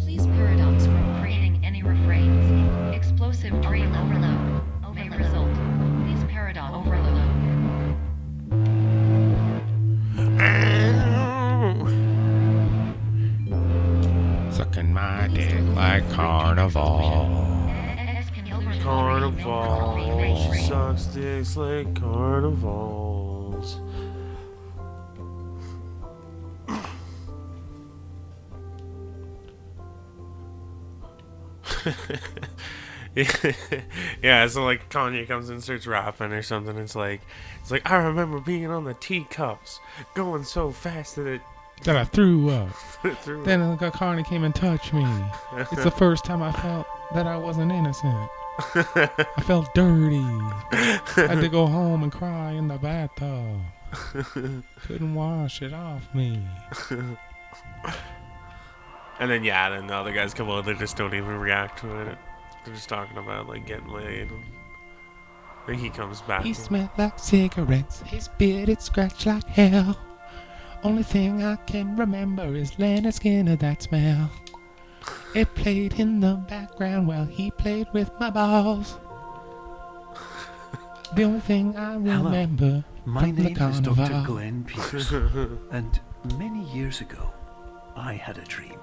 Please paradox from creating any refrains. Explosive dream overload may result. Please paradox overload. Sucking my dick like carnival. Carnival. She sucks dicks like carnivals. Yeah, so like Kanye comes in and starts rapping or something. It's like I remember being on the teacups, going so fast that it That I threw up. threw. Then a Carney came and touched me. It's the first time I felt that I wasn't innocent. I felt dirty. I had to go home and cry in the bathtub. Couldn't wash it off me. And then then the other guys come on. They just don't even react to it. They're just talking about like getting laid. Then he comes back. He smelled like cigarettes. His beard it scratched like hell. Only thing I can remember is Leonard Skinner, that smell. It played in the background while he played with my balls. The only thing I remember My from the name is Dr. carnival. Glenn Pierce, and many years ago, I had a dream.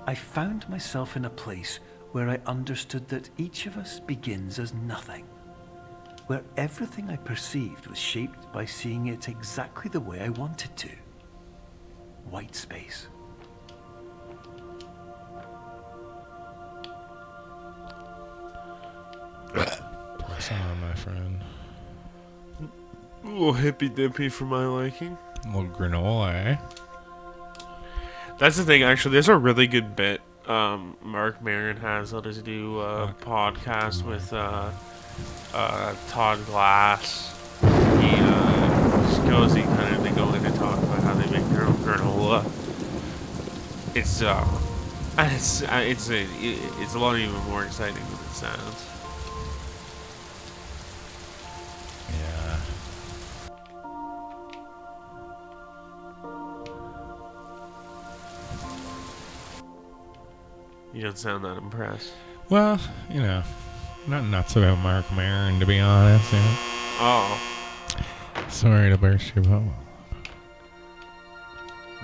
I found myself in a place where I understood that each of us begins as nothing, where everything I perceived was shaped by seeing it exactly the way I wanted to. White space. Press on, my friend. A little hippy dippy for my liking. A little granola, eh? That's the thing, actually. There's a really good bit Mark Maron has. Let us do a podcast with Todd Glass. He just goes, they go in and talk about how they make their own granola. It's a lot even more exciting than it sounds. Yeah. You don't sound that impressed. Well, you know, not nuts about Mark Maron, to be honest. You know? Oh, Sorry to burst your bubble.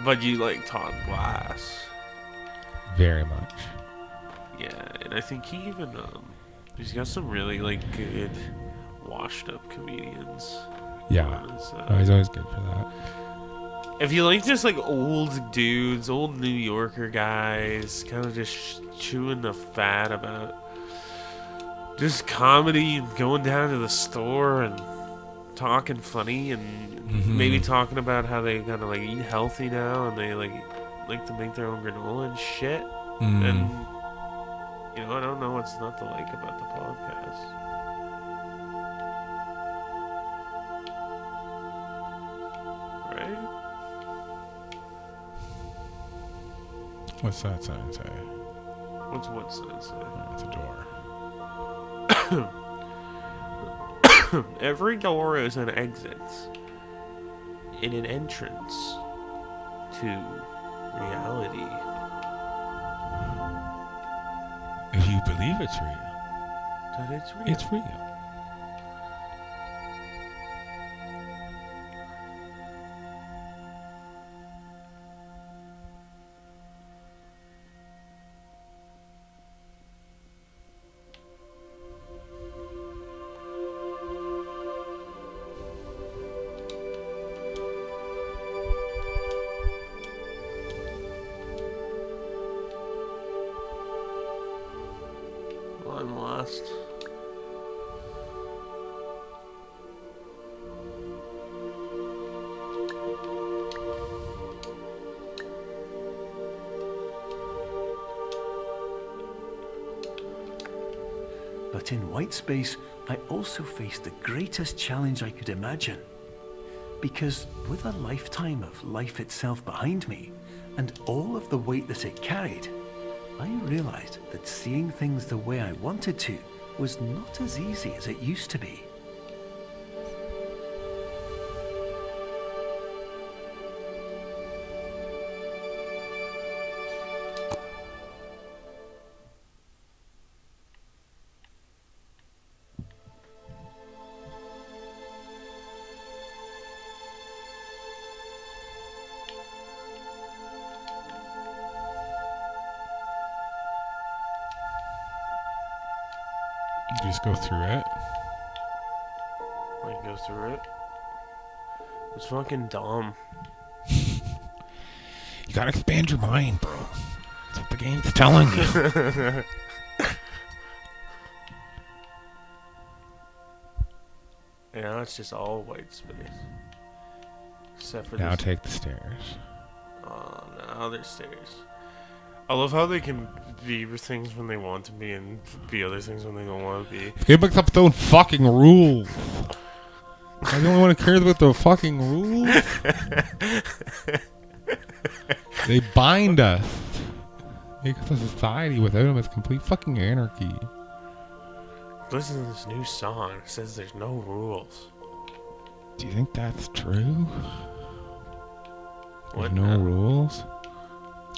but you like Todd Glass. Very much. Yeah, and I think he even he's got some really like good washed up comedians. Yeah. on his, Oh, he's always good for that. if you like just like old dudes, old New Yorker guys, kind of just chewing the fat about just comedy and going down to the store and talking funny and maybe talking about how they kind of like eat healthy now and they like to make their own granola and shit. And you know, I don't know what's not to like about the podcast. Right? What's that sign say? What's what sign say? Oh, it's a door. Every door is an exit and an entrance to reality. If you believe it's real, That it's real. it's real. time last. But in white space, I also faced the greatest challenge I could imagine. Because with a lifetime of life itself behind me, and all of the weight that it carried, I realized that seeing things the way I wanted to was not as easy as it used to be. You just go through it. Like, go through it. It's fucking dumb. You gotta expand your mind, bro. That's what the game's telling you. And now it's just all white space. Except for Now this. take the stairs. Oh, now there's stairs. I love how they can be things when they want to be and be other things when they don't want to be. The game picks up its own fucking rules. I'm the only one who cares about the fucking rules. They bind us. Make us a society. Without them, it's complete fucking anarchy. Listen to this new song. It says there's no rules. Do you think that's true? There's What no now? rules?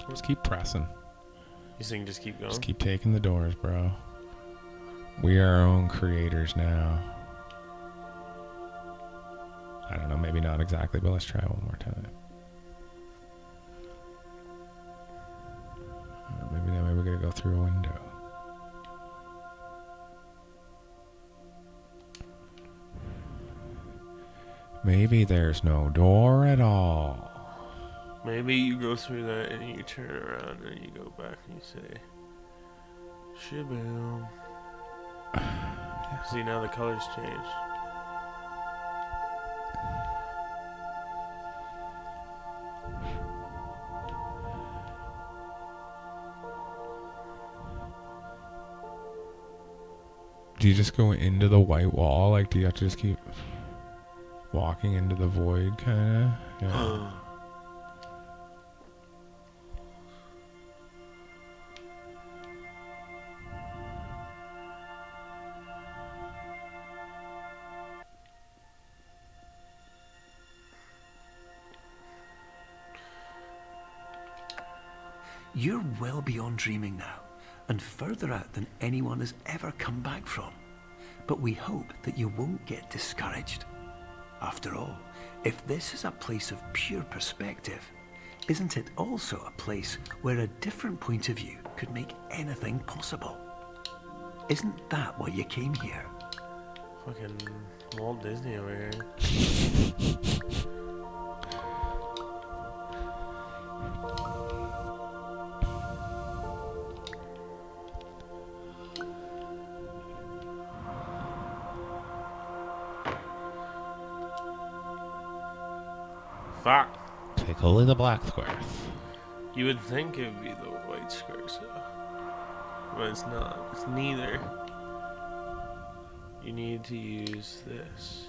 Just keep pressing. You think just keep going? Just keep taking the doors, bro. We are our own creators now. I don't know, maybe not exactly, but let's try one more time. Maybe we're gonna go through a window. Maybe there's no door at all. Maybe you go through that and you turn around and you go back and you say, Shaboom. See, now the colors change. Do you just go into the white wall? Like, do you have to just keep walking into the void, kind of? Yeah. You're well beyond dreaming now, and further out than anyone has ever come back from. But we hope that you won't get discouraged. After all, if this is a place of pure perspective, isn't it also a place where a different point of view could make anything possible? Isn't that why you came here? Fucking Walt Disney over here. Fuck. Take only the black squares. You would think it would be the white squares, though. But it's not. It's neither. You need to use this.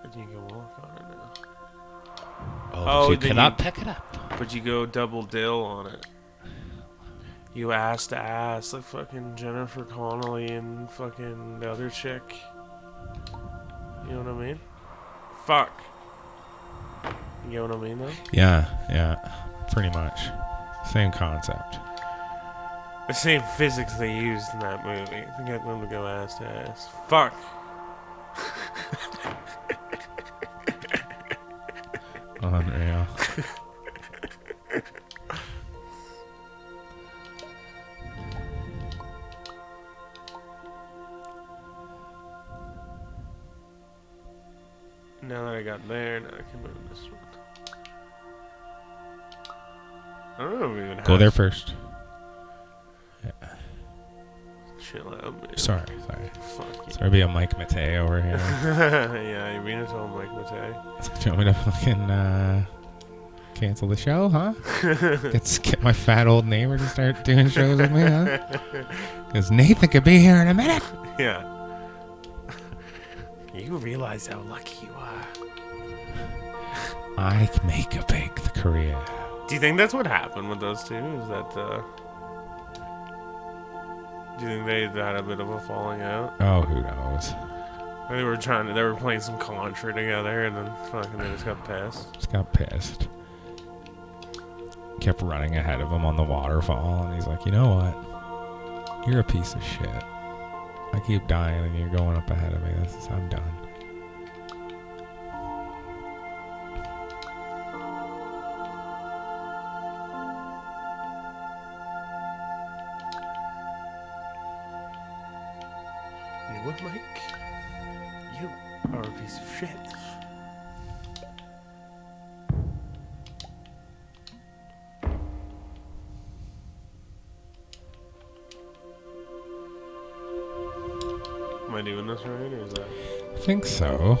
And you can walk on it now. Oh, you then cannot pick it up. But you go double dill on it. You ass to ass like fucking Jennifer Connelly and fucking the other chick. You know what I mean? Fuck. You know what I mean, though? Yeah, pretty much. Same concept. The same physics they used in that movie. To get them to go ass to ass. Fuck. Unreal. Now that I got there, now I can move this one. I don't know if we even Go have there first. Yeah. chill out, man. Sorry. Fuck you. Sorry to be a Mike Matei over here. Yeah, you mean to tell Mike Matei? Do you want me to fucking cancel the show, huh? Get my fat old neighbor to start doing shows with me, huh? Because Nathan could be here in a minute. Yeah. You realize how lucky you are. I can make a big career. Do you think that's what happened with those two? Is that, do you think they had a bit of a falling out? Oh, who knows? They were playing some Contra together, and then fucking they just got pissed. Just got pissed. Kept running ahead of him on the waterfall, and he's like, you know what? You're a piece of shit. I keep dying, and you're going up ahead of me. I'm done. You know what, Mike? You are a piece of shit. Am I doing this right, or is that? I think so.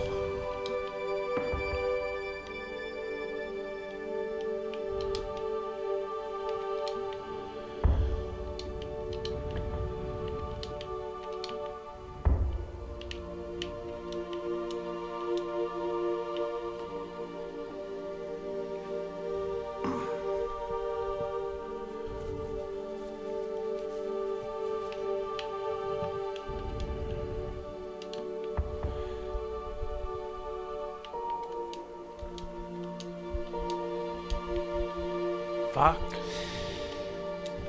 Fuck.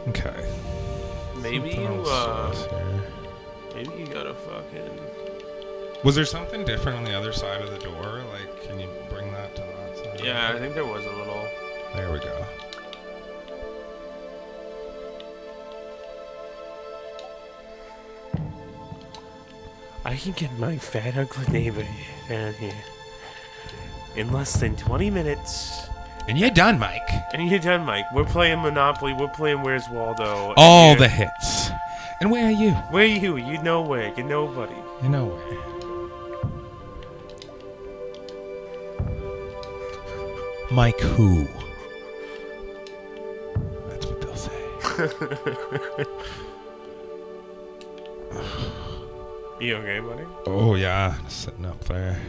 Okay. Maybe Something you, else here. maybe you gotta fucking... Was there something different on the other side of the door? Like, can you bring that to that side? Yeah, I think there was a little... There we go. I can get my fat, ugly neighbor down here in less than 20 minutes. And you're done, Mike. And you're done, Mike. We're playing Monopoly. We're playing Where's Waldo. and All you're- the hits. And where are you? Where are you? You nowhere. You're nobody. You're nowhere. Mike who? That's what they'll say. You okay, buddy? Oh, yeah. Sitting up there.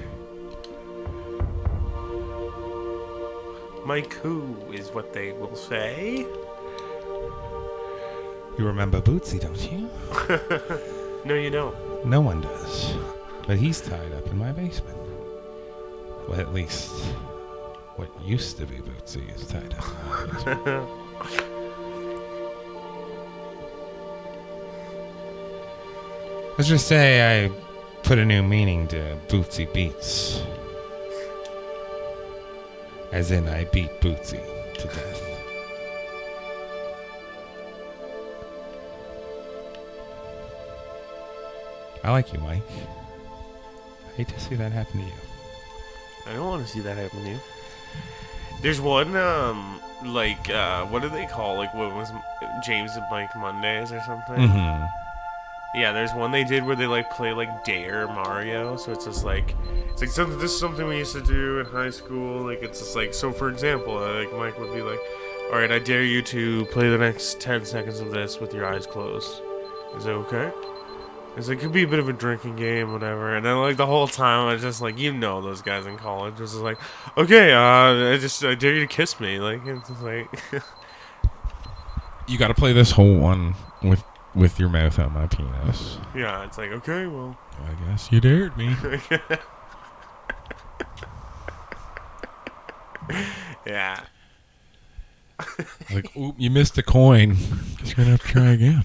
Mike who is what they will say. You remember Bootsy, don't you? No, you don't. No one does. But he's tied up in my basement. Well, at least what used to be Bootsy is tied up in my basement. Let's just say I put a new meaning to Bootsy Beats. As in, I beat Bootsy to death. I like you, Mike. I hate to see that happen to you. I don't want to see that happen to you. There's one, what do they call, like, what was James and Mike Mondays or something? Mm-hmm. Yeah, there's one they did where they, like, play, like, Dare Mario, so it's just, like, this is something we used to do in high school, like, it's just, like, so, for example, like, Mike would be like, alright, I dare you to play the next 10 seconds of this with your eyes closed. Is that okay? It's like, it could be a bit of a drinking game, whatever. And then, like, the whole time, I was just like, those guys in college. It was just like, okay, I dare you to kiss me. Like, it's just like... You gotta play this whole one with your mouth on my penis. Yeah, it's like, okay, well... I guess you dared me. Yeah. Like, oop, you missed a coin. Guess you're gonna have to try again.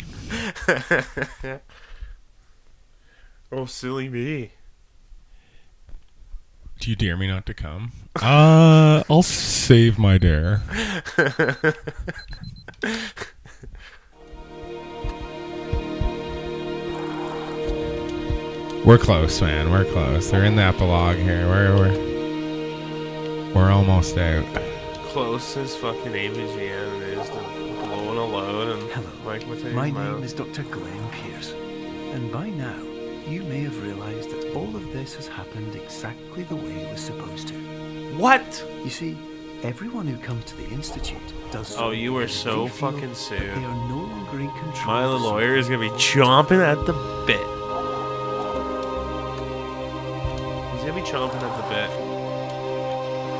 Oh, silly me. Do you dare me not to come? I'll save my dare. We're close, man. We're close. They're in the epilogue here. We're almost out. Close as fucking AVGN is to blowing a load and Hello. Mike Matei. My name is Dr. Glenn Pierce. And by now, you may have realized that all of this has happened exactly the way it was supposed to. What? You see, everyone who comes to the Institute does so Oh, you were because so they feel fucking that soon. They are no longer in control. My of lawyer is something. gonna be chomping at the bit. He's gonna be chomping at the bit.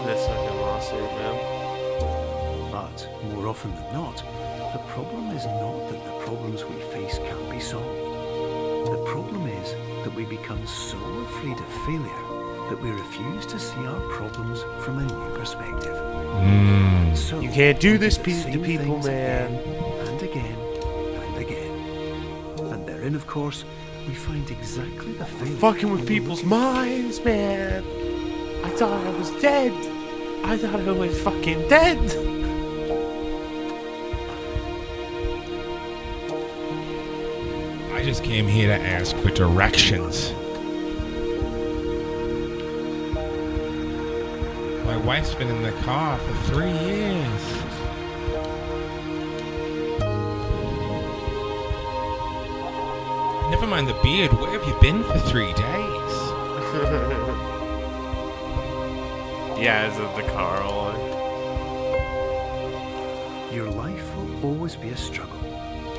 This fucking lawsuit, man. But more often than not, the problem is not that the problems we face can't be solved. The problem is that we become so afraid of failure that we refuse to see our problems from a new perspective. So You can't do we this the to same people, things man. Again and again and again. And therein, of course, we find exactly the failure. Fucking with we were people's looking for. minds, man. I thought I was dead. I thought I was fucking dead. I just came here to ask for directions. My wife's been in the car for 3 years. Never mind the beard. Where have you been for 3 days? Yeah, is it the Carl? Your life will always be a struggle,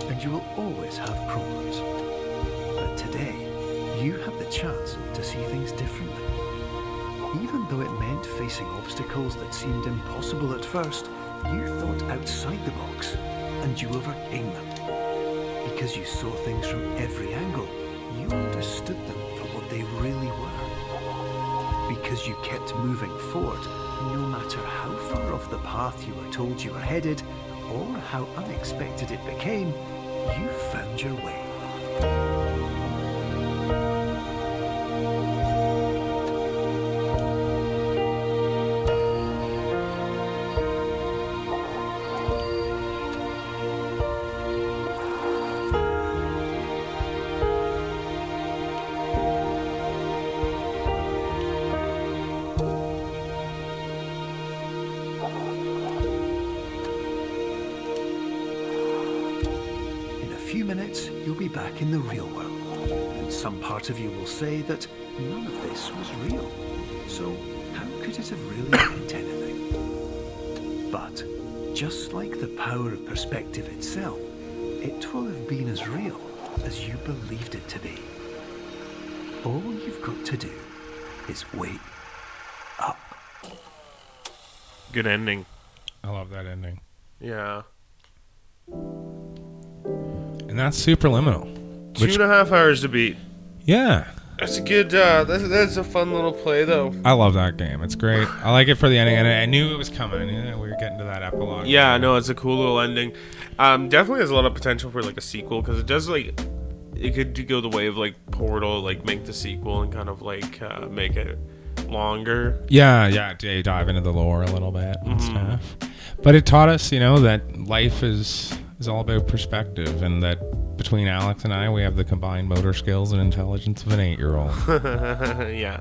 and you will always have problems. But today, you have the chance to see things differently. Even though it meant facing obstacles that seemed impossible at first, you thought outside the box, and you overcame them. Because you saw things from every angle, you understood them for what they really were. Because you kept moving forward, no matter how far off the path you were told you were headed, or how unexpected it became, you found your way. In a few minutes, you'll be back in the real world. And some part of you will say that none of this was real. So how could it have really meant anything? But just like the power of perspective itself, it will have been as real as you believed it to be. All you've got to do is wait up. Good ending. I love that ending. Yeah. And that's Superliminal. 2.5 hours to beat. Yeah. That's a good, that's a fun little play, though. I love that game. It's great. I like it for the ending, and I knew it was coming. I knew that we were getting to that epilogue. Yeah, no, it's a cool little ending. Definitely has a lot of potential for, like, a sequel, because it does, like, it could go the way of, like, Portal, like, make the sequel and kind of, like, make it longer. Yeah, dive into the lore a little bit and stuff. But it taught us, that life is all about perspective, and that between Alex and I, we have the combined motor skills and intelligence of an 8-year-old. Yeah.